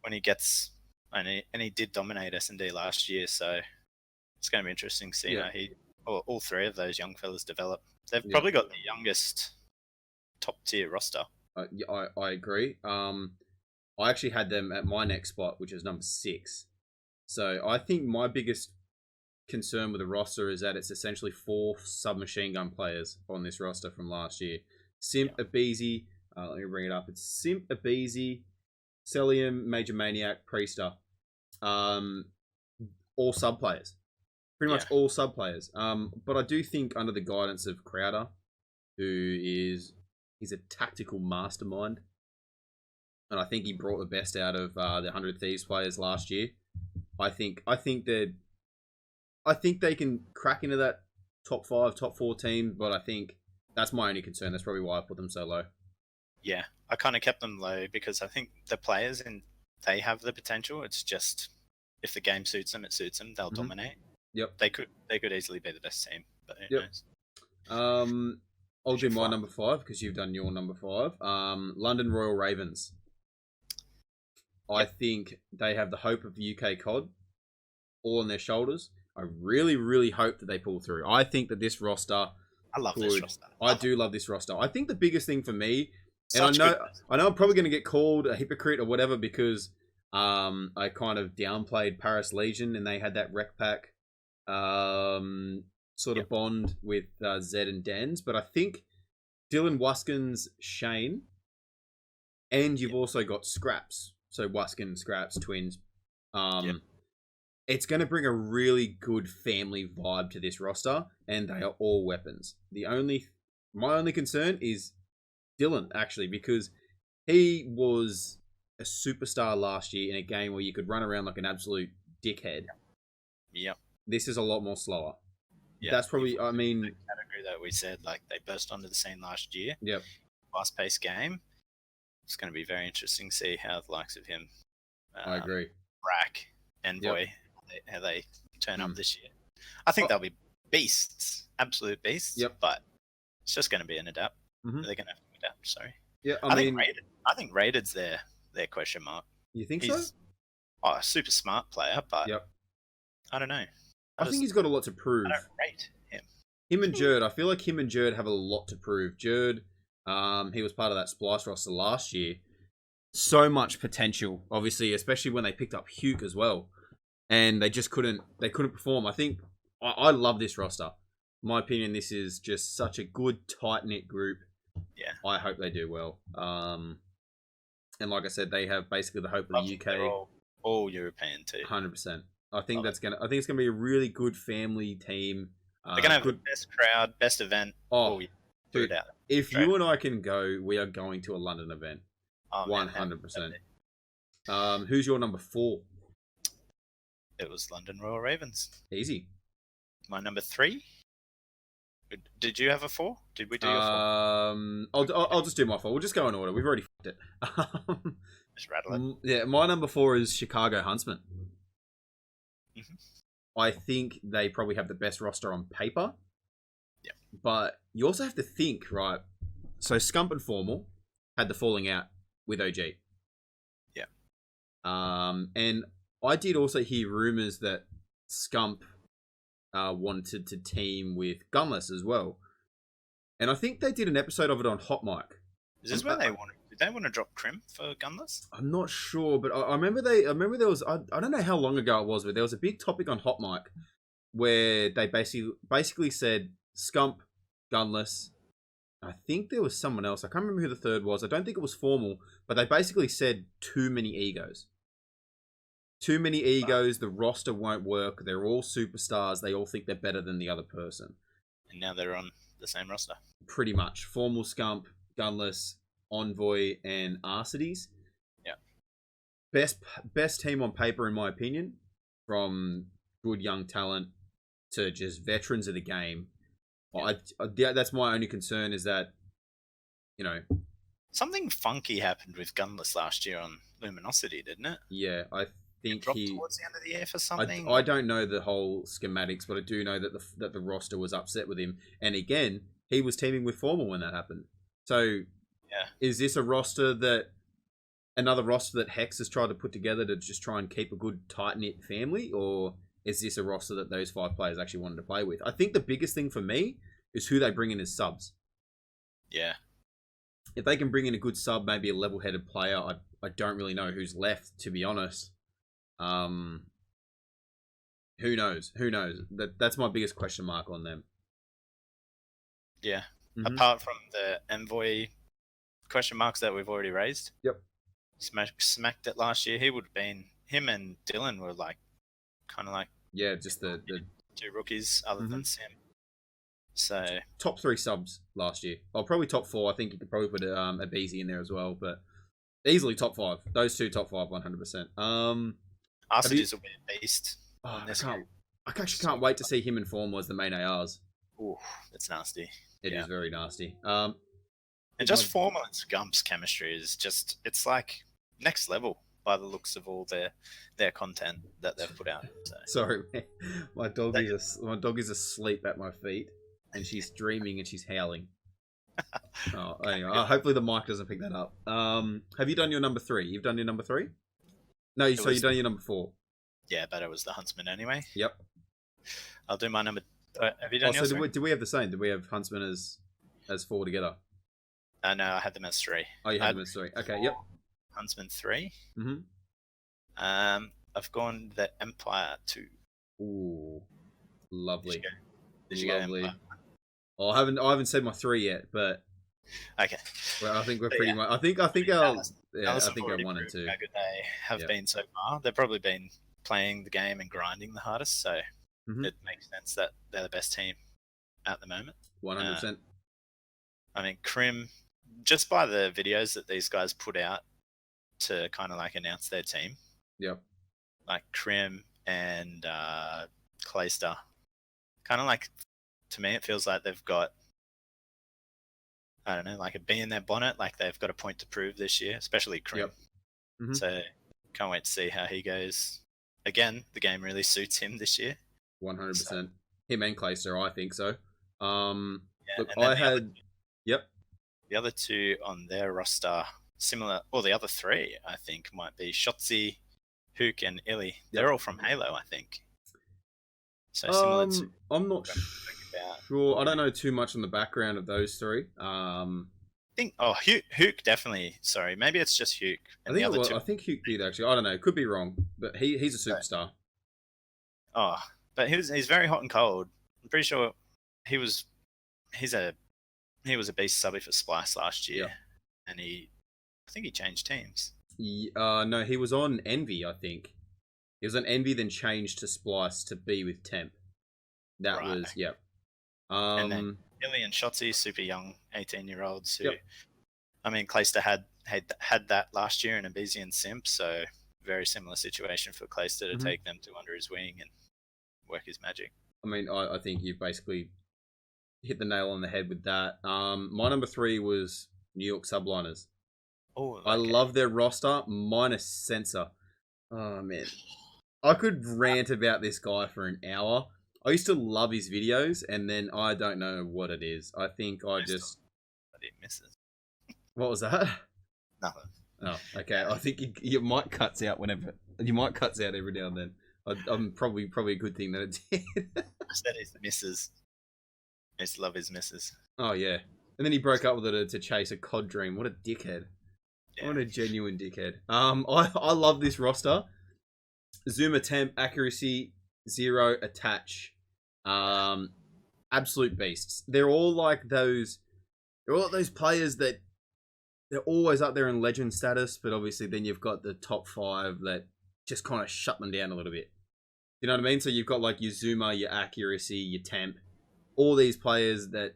when he gets and he did dominate S&D last year, so it's going to be interesting to see how all 3 of those young fellas develop. They've probably got the youngest top tier roster. I agree. I actually had them at my next spot, which is number 6. So I think my biggest concern with the roster is that it's essentially 4 submachine gun players on this roster from last year. Simp, Abeezy, let me bring it up. It's Simp, Abeezy, Cellium, Major Maniac, Priester. All sub players. Pretty much all sub players. But I do think under the guidance of Crowder, he's a tactical mastermind. And I think he brought the best out of the 100 Thieves players last year. I think they can crack into that top 5, top 4 team, but I think that's my only concern. That's probably why I put them so low. Yeah, I kind of kept them low because I think the players they have the potential. It's just if the game suits them, it suits them. They'll dominate. Yep. They could easily be the best team, but who knows? I'll do my number 5 because you've done your number 5. London Royal Ravens. I think they have the hope of the UK COD all on their shoulders. I really, really hope that they pull through. I think that this roster... I love this roster. I do love this roster. I think the biggest thing for me... And I know I'm probably going to get called a hypocrite or whatever because I kind of downplayed Paris Legion and they had that rec pack sort of bond with Zed and Dens. But I think Dylan Waskins, Shane, and you've also got Scraps. So Waskin, Scraps, twins. It's going to bring a really good family vibe to this roster, and they are all weapons. My only concern is Dylan, actually, because he was a superstar last year in a game where you could run around like an absolute dickhead. Yep. This is a lot more slower. Yeah. That's probably, I mean... The category that we said, like, they burst onto the scene last year. Yep. Fast-paced game. It's going to be very interesting to see how the likes of him... I agree. Brack, Envoy, how they turn up this year. I think they'll be beasts. Absolute beasts. Yep. But it's just going to be an adapt. They're going to have to adapt, sorry. Yeah, I think Raided's their question mark. You think He's so? A super smart player, but I don't know. I think he's got a lot to prove. I don't rate him. him and Jerd, I feel like him and Jerd have a lot to prove. Jerd, he was part of that Splice roster last year. So much potential, obviously, especially when they picked up Hugh as well. And they just couldn't perform. I think I love this roster. In my opinion, this is just such a good, tight-knit group. Yeah. I hope they do well. And like I said, they have basically the hope of the UK. They're all European too. 100%. I think it's gonna be a really good family team. They're gonna have the best crowd, best event. Oh, dude, if you and I can go, we are going to a London event. 100%. Who's your number 4? It was London Royal Ravens. Easy. My number 3. Did you have a 4? Did we do your 4? I'll just do my 4. We'll just go in order. We've already fucked it. Just rattle it. Yeah, my number 4 is Chicago Huntsmen. Mm-hmm. I think they probably have the best roster on paper. Yeah. But you also have to think, right? So Scump and Formal had the falling out with OG. Yeah. And I did also hear rumors that Scump wanted to team with Gunless as well. And I think they did an episode of it on Hot Mic. Is this where they wanted? Did they want to drop Crim for Gunless? I'm not sure, but I remember there was I don't know how long ago it was, but there was a big topic on Hot Mic where they basically said Scump, Gunless. I think there was someone else. I can't remember who the third was. I don't think it was Formal, but they basically said too many egos. Too many egos. The roster won't work. They're all superstars. They all think they're better than the other person. And now they're on the same roster. Pretty much. Formal, Scump, Gunless, Envoy, and Arcides. Yeah. Best team on paper, in my opinion, from good young talent to just veterans of the game. Yeah. That's my only concern is that, something funky happened with Gunless last year on Luminosity, didn't it? Yeah, I think dropped towards the end of the year for something. I don't know the whole schematics, but I do know that the roster was upset with him. And again, he was teaming with Formal when that happened. So, yeah, is this another roster that Hex has tried to put together to just try and keep a good tight knit family, or is this a roster that those 5 players actually wanted to play with? I think the biggest thing for me is who they bring in as subs. Yeah. If they can bring in a good sub, maybe a level-headed player, I don't really know who's left, to be honest. Who knows? That's my biggest question mark on them. Yeah. Mm-hmm. Apart from the Envoy question marks that we've already raised. Yep. Smacked it last year. He would have been, him and Dylan were kind of like. Yeah, just the 2 rookies other than Sim. So top 3 subs last year. Oh, probably top 4. I think you could probably put a Beezy in there as well, but easily top 5. Those 2 top 5, 100%. Arcides will be a beast. I actually can't wait to see him and Formal as the main ARs. Ooh, that's nasty. It is very nasty. And just Formal and Scump's chemistry is just, it's like next level by the looks of all their content that they've put out. So. Sorry, man. My dog is asleep at my feet, and she's dreaming and she's howling. Anyway, hopefully the mic doesn't pick that up. Have you done your number 3? You've done your number 3? No, you've done your number 4. Yeah, but it was the Huntsman anyway. Yep. I'll do my number. Have you done yours? So do we have the same? Did we have Huntsman as 4 together? No, I had them as 3. Oh, you had them as 3. Okay, yep. Huntsman 3. Mm-hmm. I've gone the Empire 2. Ooh, lovely. Did you go lovely. Empire? Oh, I haven't said my 3 yet, but okay. Well, I think we're pretty much. I think our 1 and 2. How good they have been so far. They've probably been playing the game and grinding the hardest, so it makes sense that they're the best team at the moment. 100%. I mean, Crim, just by the videos that these guys put out to kind of like announce their team. Yep. Like Crim and Clayster, kind of like, to me, it feels like they've got, I don't know, like a bee in their bonnet. Like they've got a point to prove this year, especially Crim. Yep. Mm-hmm. So can't wait to see how he goes. Again, the game really suits him this year. 100%. So. Him and Clayster, I think so. Look, Yep. The other 2 on their roster, similar, or the other 3, I think, might be Shotzi, Hook, and Illy. They're all from Halo, I think. So similar to. I'm not about. Sure, I don't know too much on the background of those three. Huke definitely. Sorry, maybe it's just Huke. I And think the other two. I think Hugh did actually. I don't know. Could be wrong, but he's a superstar. Oh, but he's very hot and cold. I'm pretty sure he was a beast subby for Splice last year, and I think he changed teams. No, he was on Envy. I think he was on Envy, then changed to Splice to be with Temp. That was and then Billy and Shotzi, super young 18-year-olds who, I mean, Clayster had that last year in Abizi and Simp, so very similar situation for Clayster to take them to under his wing and work his magic. I mean, I think you've basically hit the nail on the head with that. My number 3 was New York Subliners. Oh, I love their roster, minus Sensor. Oh, man. I could rant about this guy for an hour. I used to love his videos, and then I don't know what it is. I think I just... Bloody misses. What was that? Nothing. Oh, okay. I think your mic cuts out whenever... Your mic cuts out every now and then. I'm probably a good thing that it did. I said his misses. I used to love his misses. Oh, yeah. And then he broke up with her to chase a COD dream. What a dickhead. Yeah. What a genuine dickhead. I love this roster. Zuma Temp, accuracy, 0, attach. Absolute beasts. They're all like those players that they're always up there in legend status, but obviously then you've got the top 5 that just kind of shut them down a little bit. You know what I mean? So you've got like your Zuma, your accuracy, your Temp. All these players that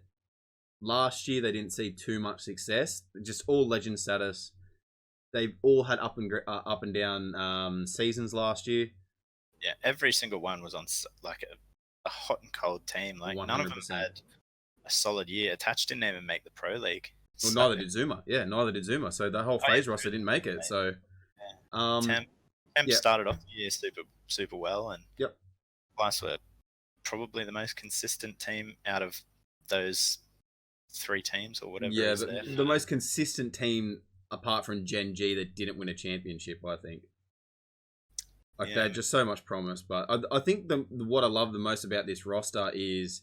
last year they didn't see too much success. Just all legend status. They've all had up and down seasons last year. Yeah, every single one was on like a hot and cold team. Like 100%. None of them had a solid year. Attached didn't even make the Pro League. Well, neither did Zuma. Yeah, neither did Zuma. So the whole phase roster didn't make it. So Temp started off the year super well, and Splice were probably the most consistent team out of those 3 teams or whatever. Yeah, the most consistent team apart from Gen G that didn't win a championship, I think. Like they had just so much promise, but I think what I love the most about this roster is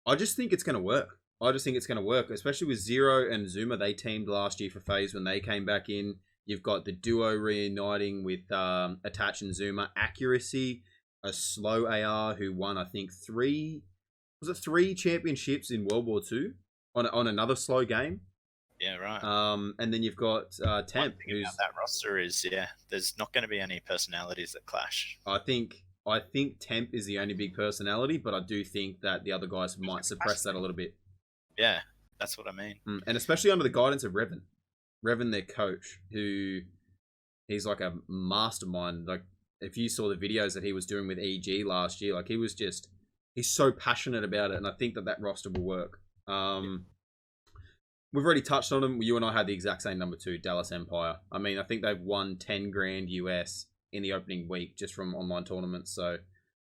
I just think it's going to work. I just think it's going to work, especially with Zero and Zuma. They teamed last year for FaZe when they came back in. You've got the duo reuniting with Attach and Zuma. Accuracy, a slow AR who won, I think, 3 championships in World War II on another slow game. Yeah, right. And then you've got Temp. One thing about that roster is, there's not going to be any personalities that clash. I think Temp is the only big personality, but I do think that the other guys might suppress that a little bit. Yeah, that's what I mean. And especially under the guidance of Revan. Revan, their coach, he's like a mastermind. Like, if you saw the videos that he was doing with EG last year, like he's so passionate about it, and I think that roster will work. We've already touched on them. You and I had the exact same number 2, Dallas Empire. I mean, I think they've won 10 grand US in the opening week just from online tournaments. So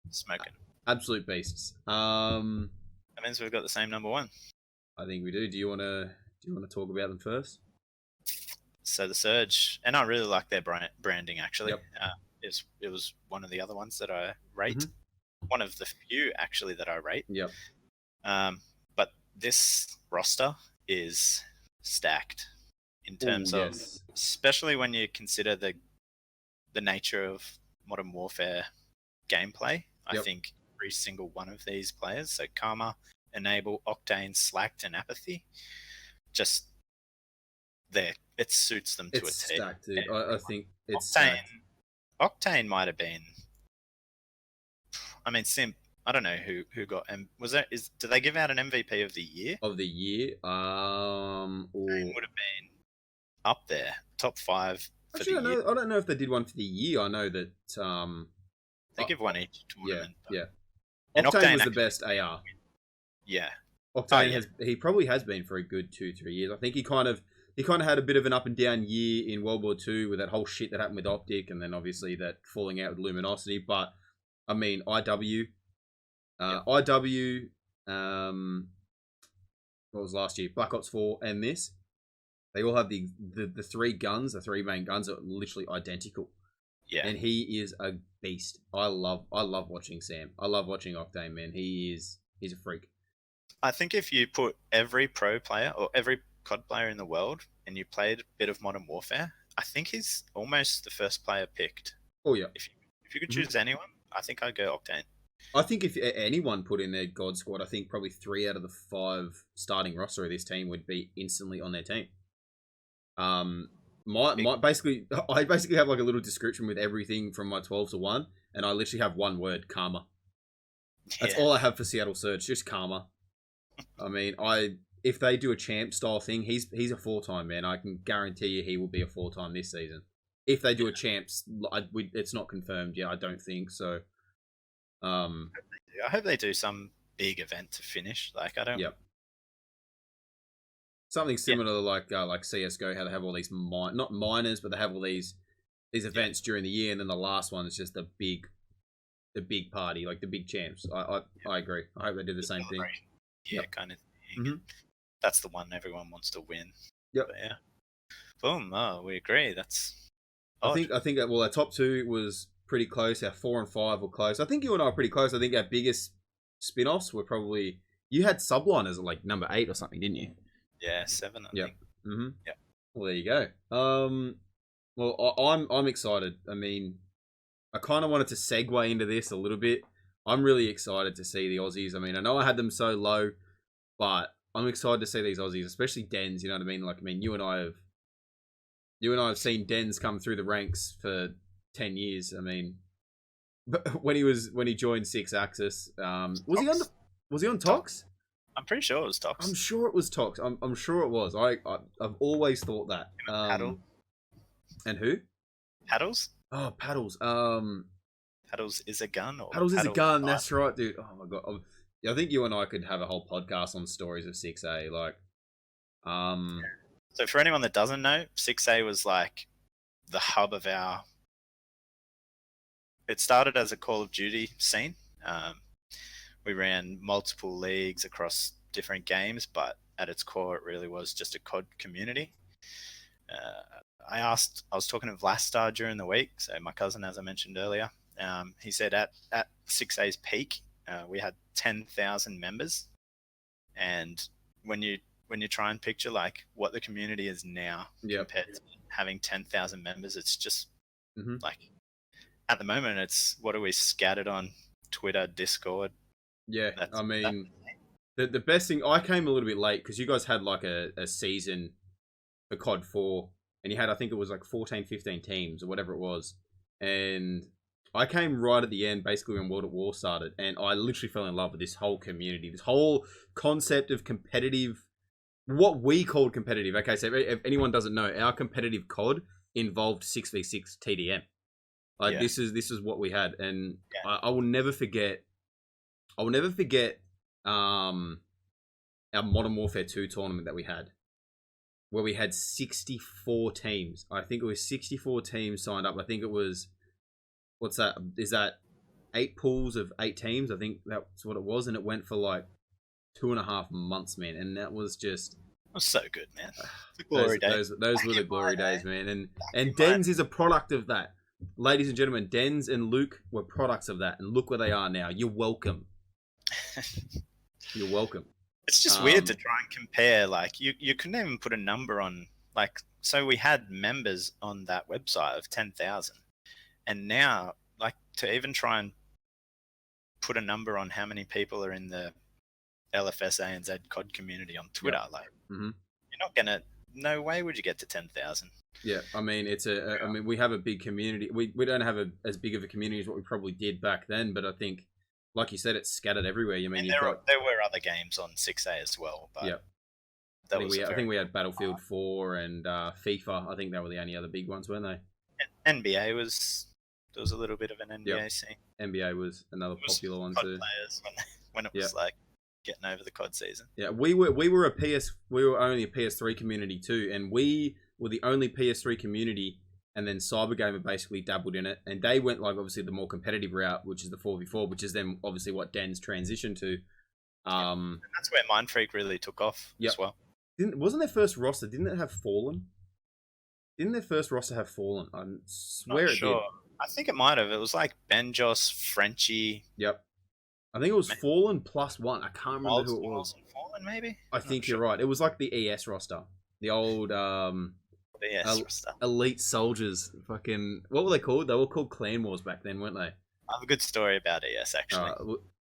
smoking, absolute beasts. That means we've got the same number 1. I think we do. Do you want to talk about them first? So the Surge, and I really like their branding actually. It was one of the other ones that I rate. One of the few actually that I rate. Yep. But this roster is stacked in terms of, especially when you consider the nature of Modern Warfare gameplay. I think every single one of these players, so Karma, Enable, Octane, Slacked, and Apathy, just it suits them to a T. It's stacked, dude. I think it's stacked. Octane might have been. I mean, Simp. I don't know who got. Did they give out an MVP of the year? Of the year, Octane would have been up there, top 5 for actually, the year. I don't know if they did one for the year. I know that they give one each tournament. Yeah. And Octane was the best AR. Yeah. Octane he probably has been for a good 2-3 years. I think he kind of had a bit of an up and down year in World War II with that whole shit that happened with Optic, and then obviously that falling out with Luminosity. But I mean, IW, what was last year? Black Ops 4 and this, they all have the 3 guns. The 3 main guns are literally identical. Yeah, and he is a beast. I love watching Sam. I love watching Octane, man. He's He's a freak. I think if you put every pro player or every COD player in the world and you played a bit of Modern Warfare, I think he's almost the first player picked. Oh yeah. If you could choose anyone, I think I'd go Octane. I think if anyone put in their God squad, I think probably 3 out of the 5 starting roster of this team would be instantly on their team. I basically have like a little description with everything from my 12 to 1, and I literally have one word: karma. That's all I have for Seattle Surge, just karma. I mean, if they do a champ style thing, he's a 4-time man. I can guarantee you he will be a 4-time this season. If they do a champs, it's not confirmed yet. I don't think so. I hope they do some big event to finish. Like I don't. Yep. Something similar to like CS:GO, how they have all these not minors, but they have all these events during the year, and then the last one is just the big party, like the big champs. I agree. I hope they do the same thing. Yeah, kind of thing. That's the one everyone wants to win. Yep. But yeah. Boom. Oh, we agree. That's. Odd. I think well, our top 2 was pretty close. Our 4 and 5 were close. I think you and I are pretty close. I think our biggest spin-offs were probably, you had Subline as like number 8 or something, didn't you? Yeah, 7. I think. Yeah. Well, there you go. Well, I'm excited. I mean, I kind of wanted to segue into this a little bit. I'm really excited to see the Aussies. I mean, I know I had them so low, but I'm excited to see these Aussies, especially Dens. You know what I mean? Like, I mean, you and I have seen Dens come through the ranks for 10 years. I mean, but when he joined Six Axis, was he on Tox? I'm pretty sure it was Tox. I'm sure it was Tox. I'm sure it was. I've always thought that. Paddle. And who? Paddles. Oh, Paddles. Paddles is a gun. Paddles is a gun. That's right, dude. Oh my god. I think you and I could have a whole podcast on stories of 6A. Like, So for anyone that doesn't know, 6A was like the hub of our. It started as a Call of Duty scene. We ran multiple leagues across different games, but at its core, it really was just a COD community. I was talking to Vlastar during the week, so my cousin, as I mentioned earlier, he said at 6A's peak, we had 10,000 members, and when you try and picture like what the community is now compared to having 10,000 members, it's just like at the moment, it's what are we scattered on Twitter, Discord. Yeah, I mean, the best thing, I came a little bit late because you guys had like a season for COD 4, and you had, I think it was like 14, 15 teams or whatever it was, and I came right at the end, basically when World at War started, and I literally fell in love with this whole community, this whole concept of competitive, what we called competitive. Okay, so if anyone doesn't know, our competitive COD involved 6v6 TDM. Like this is what we had, and I will never forget. Our Modern Warfare 2 tournament that we had, where we had 64 teams. I think it was 64 teams signed up. I think it was, what's that? Is that 8 pools of 8 teams? I think that's what it was, and it went for like 2.5 months, man. And that was just... That was so good, man. The glory days. Those were the glory days, man. And Dens is a product of that. Ladies and gentlemen, Dens and Luke were products of that, and look where they are now. You're welcome. You're welcome. It's just weird to try and compare. Like you couldn't even put a number on. Like, so we had members on that website of 10,000, and now like to even try and put a number on how many people are in the LFS ANZ COD community on Twitter. Like, you're not gonna. No way would you get to 10,000. Yeah, I mean I mean we have a big community. We don't have as big of a community as what we probably did back then, but I think, like you said, it's scattered everywhere. I mean, there were other games on 6A as well. But I think we had Battlefield 4 and FIFA. I think they were the only other big ones, weren't they? NBA was, there was a little bit of an NBA scene. NBA was another popular one too. Players when it was like getting over the COD season. Yeah, we were only a PS3 community too, and we were the only PS3 community, and then Cybergamer basically dabbled in it, and they went like obviously the more competitive route, which is the 4v4, which is then obviously what Dan's transitioned to. And that's where Mindfreak really took off as well. Wasn't their first roster? Didn't it have Fallen? Didn't their first roster have Fallen? I swear it did. I think it might have. It was like Benjos, Frenchie. Yep. I think it was Fallen +1. I can't remember who it was. Fallen, maybe. I think you're right. It was like the ES roster, the old elite soldiers. Fucking what were they called? They were called Clan Wars back then, weren't they? I have a good story about ES actually.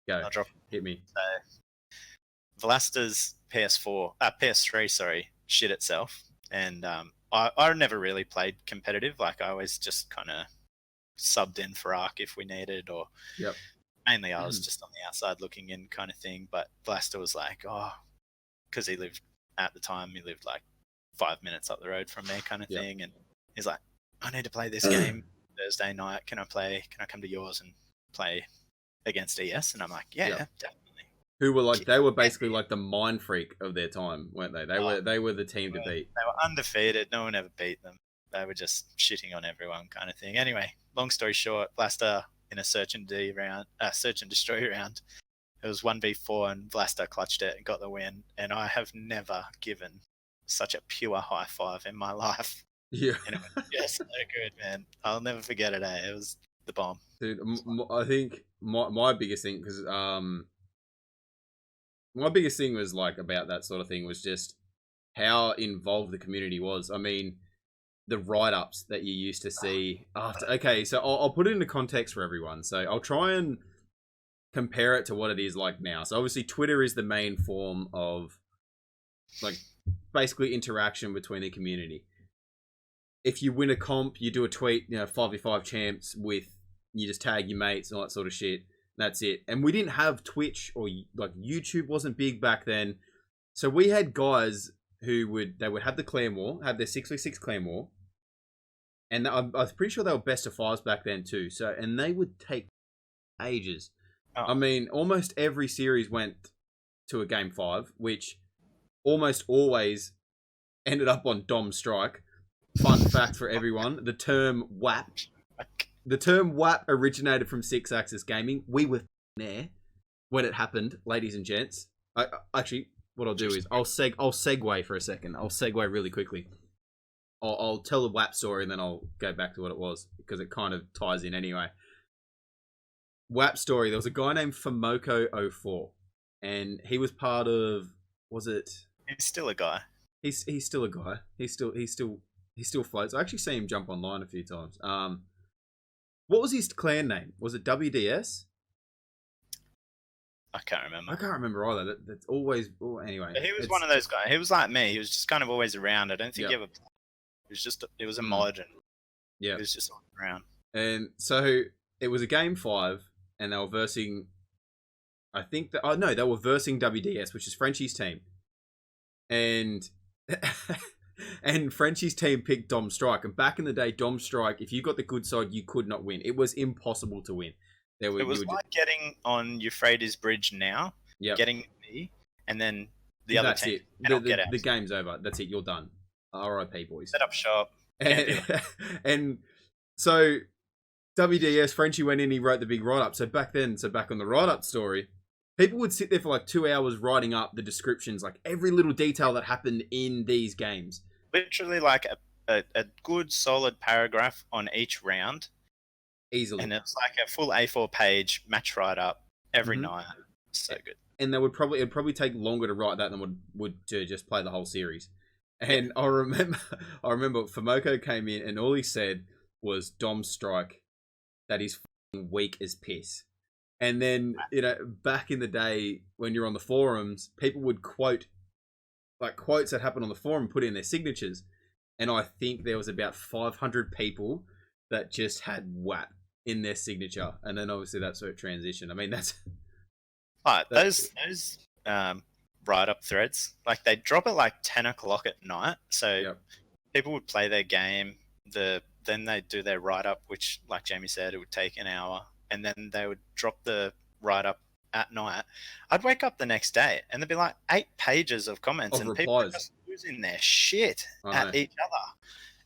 Go. I'll drop Hit me. So, Vlasta's PS3, sorry, shit itself, and I never really played competitive. Like I always just kind of subbed in for Arc if we needed, or mainly I was just on the outside looking in kind of thing. But Vlasta was like, because he lived like 5 minutes up the road from me kind of thing, and he's like, I need to play this game Thursday night. Can I come to yours and play against ES? And I'm like, yeah, definitely. Who were like, they were basically like the mind freak of their time, weren't they? They were the team to beat. They were undefeated. No one ever beat them. They were just shitting on everyone kind of thing. Anyway, long story short, Vlasta in a search and destroy round, it was 1v4 and Vlasta clutched it and got the win. And I have never given such a pure high five in my life. Yeah. And it was just so good, man. I'll never forget it, eh? It was the bomb. Dude, I think my biggest thing, because my biggest thing was like about that sort of thing was just how involved the community was. I mean, the write-ups that you used to see after. Okay, so I'll put it into context for everyone. So I'll try and compare it to what it is like now. So obviously Twitter is the main form of like basically interaction between the community. If you win a comp, you do a tweet, 5v5 champs you just tag your mates and all that sort of shit. That's it. And we didn't have Twitch or like YouTube wasn't big back then. So we had guys who would have the clan war, have their 6v6 clan war. And I was pretty sure they were best of fives back then too. So, and they would take ages. Oh. I mean, almost every series went to a game 5, which almost always ended up on Dom Strike. Fun fact for everyone, the term WAP originated from 6-Axis Gaming. We were there when it happened, ladies and gents. Actually, what I'll do is I'll segue for a second. I'll segue really quickly. I'll tell the WAP story and then I'll go back to what it was because it kind of ties in anyway. WAP story. There was a guy named Famoko04 and he was part of. Was it? He's still a guy. He's still a guy. He still floats. I actually see him jump online a few times. What was his clan name? Was it WDS? I can't remember. I can't remember either. That's always. Anyway, but he was one of those guys. He was like me. He was just kind of always around. I don't think he ever. It was a mod, and he was just around. And so it was a game 5, and they were versing. I think they were versing WDS, which is Frenchie's team, and. And Frenchie's team picked Dom Strike. And back in the day, Dom Strike, if you got the good side, you could not win. It was impossible to win. It was like getting on Euphrates Bridge now, getting me, and then the other team. The game's over. That's it. You're done. R.I.P. boys. Set up shop. And so WDS, Frenchie went in, he wrote the big write-up. So back on the write-up story, people would sit there for like 2 hours writing up the descriptions, like every little detail that happened in these games. Literally like a good solid paragraph on each round. Easily. And it's like a full A4 page match write-up every night. So good. And it'd probably take longer to write that than would to just play the whole series. And I remember Famoko came in and all he said was Dom Strike, that is fucking weak as piss. And then, back in the day when you're on the forums, people would quote, like quotes that happened on the forum, put in their signatures. And I think there was about 500 people that just had WAP in their signature. And then obviously that's where it transitioned. I mean, that's... those write-up threads, like they drop at like 10 o'clock at night. So people would play their game. Then they'd do their write-up, which, like Jamie said, it would take an hour. And then they would drop the write-up at night. I'd wake up the next day and there'd be like 8 pages of comments and replies. People were just losing their shit at each other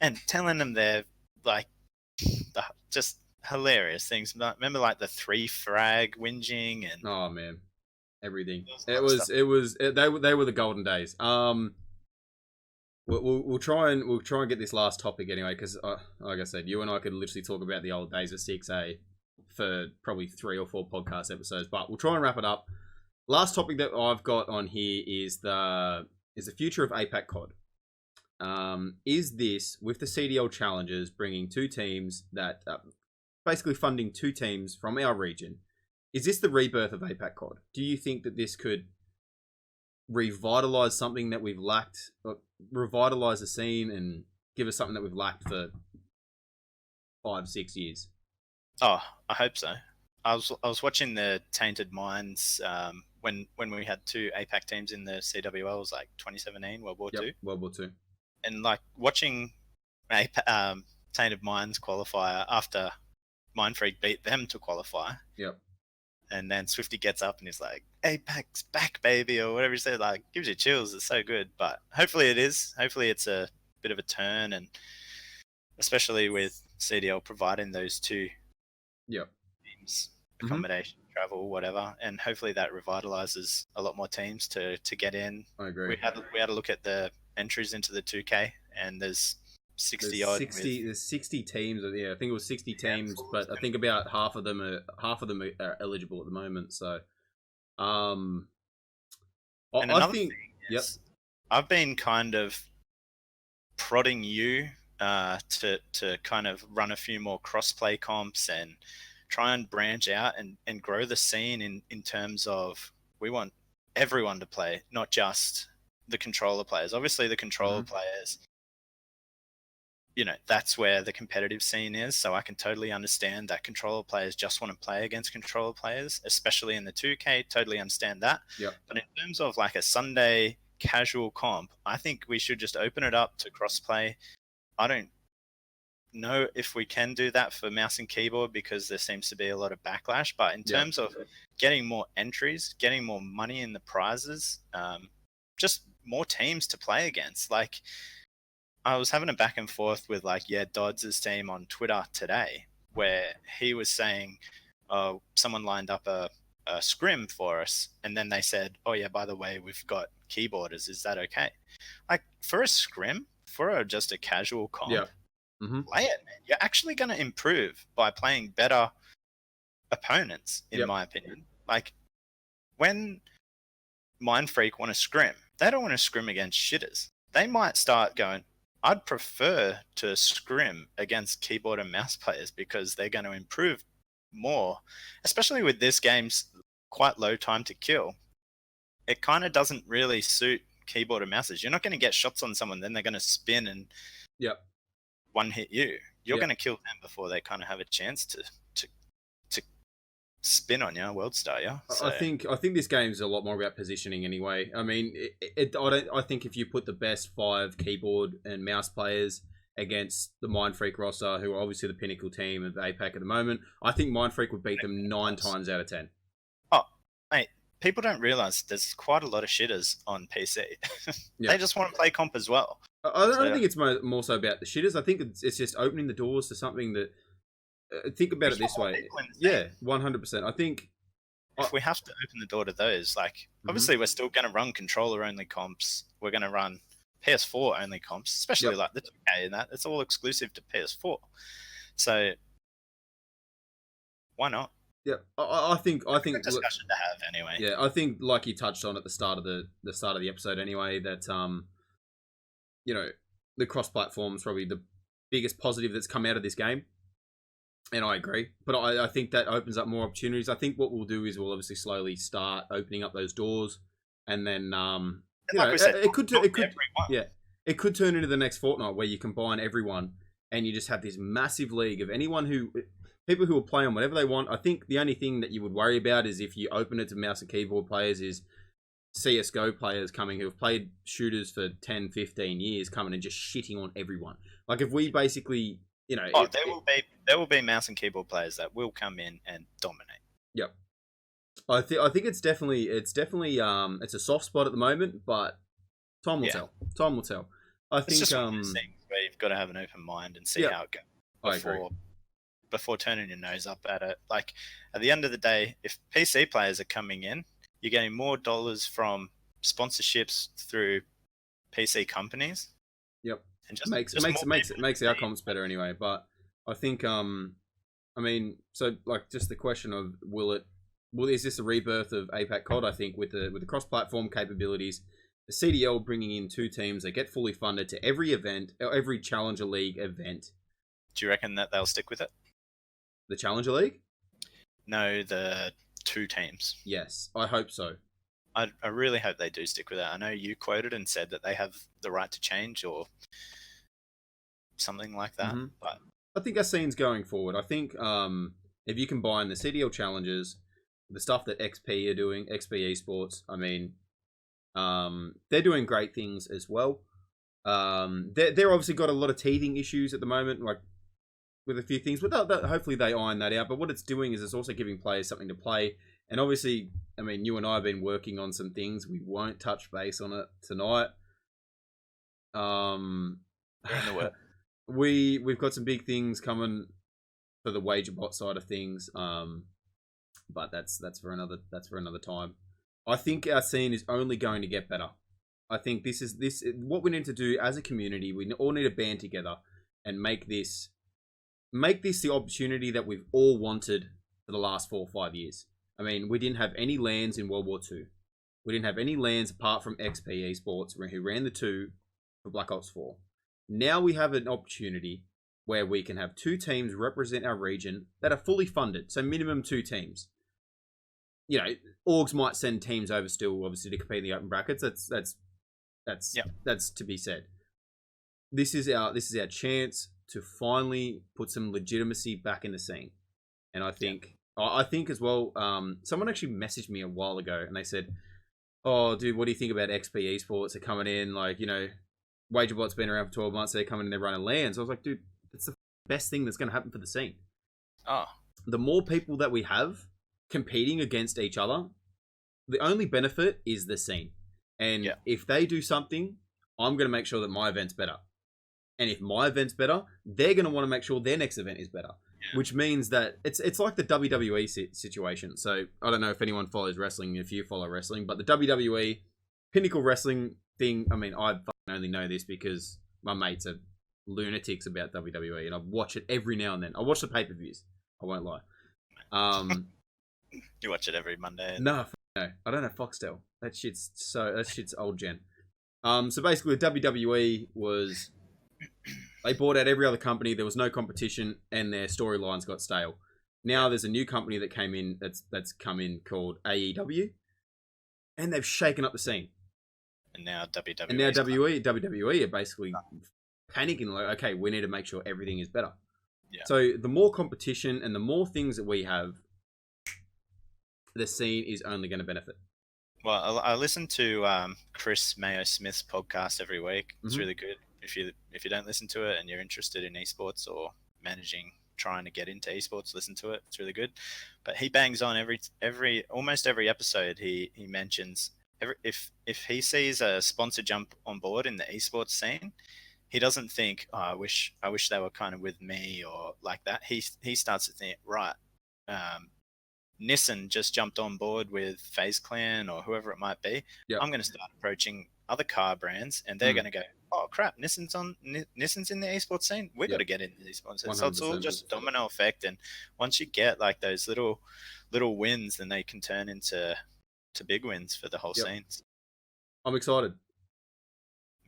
and telling them they're like just hilarious things. Remember like the 3 frag whinging and oh man, everything. They were the golden days. We'll try and get this last topic anyway because like I said, you and I could literally talk about the old days of 6A for probably 3 or 4 podcast episodes, but we'll try and wrap it up. Last topic that I've got on here is the future of APAC COD. Is this, with the CDL challenges, bringing 2 teams that basically funding 2 teams from our region? Is this the rebirth of APAC COD? Do you think that this could revitalize something that we've lacked, revitalize the scene, and give us something that we've lacked for 5-6 years? Oh, I hope so. I was watching the Tainted Minds when we had 2 APAC teams in the CWL. It was like 2017, World War II. World War II. And like watching Tainted Minds qualifier after Mindfreak beat them to qualify. Yep. And then Swifty gets up and he's like, "Apac's back, baby," or whatever he said. Like, gives you chills. It's so good. But hopefully it is. Hopefully it's a bit of a turn, and especially with CDL providing those 2 teams, accommodation, travel, whatever, and hopefully that revitalizes a lot more teams to get in. I agree. We had a look at the entries into the 2K, and there's 60 odd. There's 60 teams. Yeah, I think it was 60 teams, but I think about half of them are eligible at the moment. So, and I think I've been kind of prodding you to kind of run a few more crossplay comps and try and branch out and grow the scene in terms of, we want everyone to play, not just the controller players. Obviously the controller players, you know, that's where the competitive scene is. So I can totally understand that controller players just want to play against controller players, especially in the 2K. Totally understand that. Yep. But in terms of like a Sunday casual comp, I think we should just open it up to crossplay. I don't know if we can do that for mouse and keyboard because there seems to be a lot of backlash. But in terms of getting more entries, getting more money in the prizes, just more teams to play against. Like, I was having a back and forth with Dodds' team on Twitter today, where he was saying, someone lined up a scrim for us, and then they said, "Oh yeah, by the way, we've got keyboarders. Is that okay?" Like, for a scrim, for just a casual comp, play it, man. You're actually going to improve by playing better opponents, in my opinion. Like, when Mindfreak want to scrim, they don't want to scrim against shitters. They might start going, "I'd prefer to scrim against keyboard and mouse players because they're going to improve more," especially with this game's quite low time to kill. It kind of doesn't really suit keyboard and mouses. You're not going to get shots on someone, then they're going to spin and one hit you. You're going to kill them before they kind of have a chance to spin on you, world star you. So, I think this game's a lot more about positioning anyway. I mean, I think if you put the best 5 keyboard and mouse players against the Mindfreak roster, who are obviously the pinnacle team of APAC at the moment, I think Mindfreak would beat them 9 times out of 10. Oh, mate, people don't realize there's quite a lot of shitters on PC. They just want to play comp as well. I don't think it's more so about the shitters. I think it's just opening the doors to something that. Think about it this way. Yeah, 100%. I think if we have to open the door to those, like, obviously we're still going to run controller only comps. We're going to run PS4 only comps, especially like the 2K and that. It's all exclusive to PS4. So why not? Yeah, I think a discussion to have anyway. Yeah, I think, like you touched on at the start of the episode anyway, that you know, the cross-platform is probably the biggest positive that's come out of this game. And I agree, but I think that opens up more opportunities. I think what we'll do is we'll obviously slowly start opening up those doors, and then it could turn into the next fortnight where you combine everyone and you just have this massive league of people who will play on whatever they want. I think the only thing that you would worry about is if you open it to mouse and keyboard players, is CSGO players coming who have played shooters for 10, 15 years coming and just shitting on everyone. Like, if we basically. You know, there will be mouse and keyboard players that will come in and dominate. Yep, I think it's definitely it's a soft spot at the moment, but time will tell. Time will tell. I think it's just one of those things where you've got to have an open mind and see how it goes before turning your nose up at it. Like, at the end of the day, if PC players are coming in, you're getting more dollars from sponsorships through PC companies. Yep. And makes the outcomes better anyway. But I think I mean, so like just the question of is this a rebirth of APAC COD? I think with the cross-platform capabilities, the CDL bringing in 2 teams that get fully funded to every event, every Challenger League event. Do you reckon that they'll stick with it? The Challenger League? No, the 2 teams. Yes, I hope so. I really hope they do stick with it. I know you quoted and said that they have the right to change or something like that. But I think our scene's going forward. I think if you combine the CDL challenges, the stuff that XP are doing, XP Esports, I mean, they're doing great things as well. They're obviously got a lot of teething issues at the moment, like with a few things, but hopefully they iron that out. But what it's doing is it's also giving players something to play. And obviously, I mean, you and I have been working on some things. We won't touch base on it tonight. they're in the work. We've got some big things coming for the wager bot side of things. But that's for another time. I think our scene is only going to get better. I think this what we need to do as a community. We all need to band together and make this the opportunity that we've all wanted for the last 4 or 5 years. I mean, we didn't have any LANs in World War II. We didn't have any LANs apart from XP Esports, who ran the 2 for Black Ops 4. Now we have an opportunity where we can have 2 teams represent our region that are fully funded, so minimum 2 teams. You know, orgs might send teams over still, obviously, to compete in the open brackets. That's to be said. This is our chance to finally put some legitimacy back in the scene, and I think as well. Someone actually messaged me a while ago, and they said, "Oh, dude, what do you think about XP Esports? They're coming in, like, you know, WagerBot's been around for 12 months. They're coming in, they're running LANs." I was like, dude, that's the best thing that's going to happen for the scene. Oh, the more people that we have competing against each other, the only benefit is the scene. And if they do something, I'm going to make sure that my event's better. And if my event's better, they're going to want to make sure their next event is better. Yeah. Which means that it's like the WWE situation. So I don't know if anyone follows wrestling, if you follow wrestling, but the WWE Pinnacle Wrestling thing, I mean, I only know this because my mates are lunatics about WWE, and I watch it every now and then. I watch the pay-per-views. I won't lie. You watch it every Monday? No, I don't have Foxtel. That shit's old gen. So basically, WWE was, they bought out every other company. There was no competition, and their storylines got stale. Now there's a new company that came in that's come in called AEW, and they've shaken up the scene. And now WWE. And now WWE are basically panicking, like, okay, we need to make sure everything is better. Yeah. So the more competition and the more things that we have, the scene is only going to benefit. Well, I listen to Chris Mayo Smith's podcast every week. It's really good. If you don't listen to it and you're interested in esports or trying to get into esports, listen to it. It's really good. But he bangs on almost every episode. He mentions if he sees a sponsor jump on board in the esports scene, he doesn't think, oh, I wish they were kind of with me or like that. He starts to think, right, Nissan just jumped on board with FaZe Clan or whoever it might be. Yep. I'm going to start approaching other car brands, and they're going to go, oh crap, Nissan's in the esports scene. We got to get into the esports scene. So it's all just a domino effect, and once you get like those little wins, then they can turn into big wins for the whole scene. I'm excited.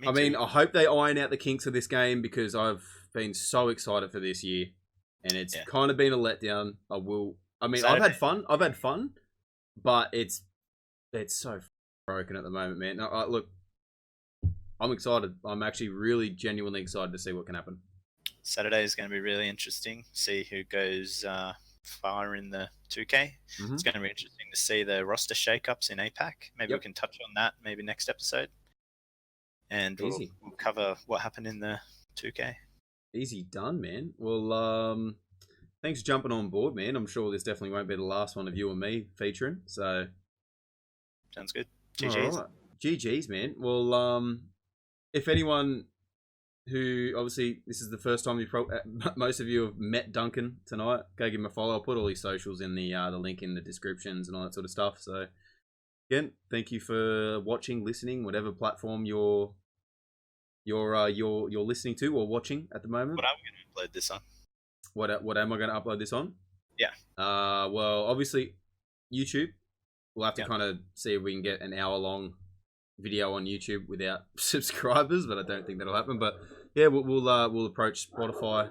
I mean, I hope they iron out the kinks of this game, because I've been so excited for this year, and it's kind of been a letdown. I've had fun, but it's so broken at the moment, man. Look, I'm excited. I'm actually really genuinely excited to see what can happen. Saturday is going to be really interesting. See who goes far in the 2K. It's going to be interesting to see the roster shakeups in APAC. Maybe we can touch on that maybe next episode. And we'll cover what happened in the 2K. Easy done, man. Well, thanks for jumping on board, man. I'm sure this definitely won't be the last one of you and me featuring. So, sounds good. GG's. Right. GG's, man. Well, if anyone who, obviously, this is the first time most of you have met Duncan tonight, go give him a follow. I'll put all his socials in the link in the descriptions and all that sort of stuff. So, again, thank you for watching, listening, whatever platform you're listening to or watching at the moment. What are we going to upload this on? What am I going to upload this on? Yeah. Well, obviously, YouTube. We'll have to Yep. kind of see if we can get an hour-long video on YouTube without subscribers, but I don't think that'll happen. But yeah, we'll approach Spotify,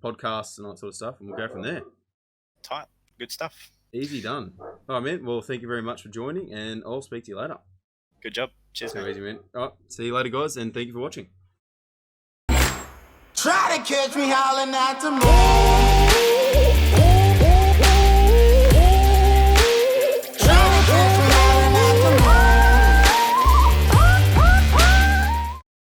podcasts, and all that sort of stuff, and we'll go from there. Tight. Good stuff. Easy done. All right, man. Well, thank you very much for joining, and I'll speak to you later. Good job. Cheers, So mate. easy, man. All right, see you later, guys, and thank you for watching. Try to catch me howling at the moon.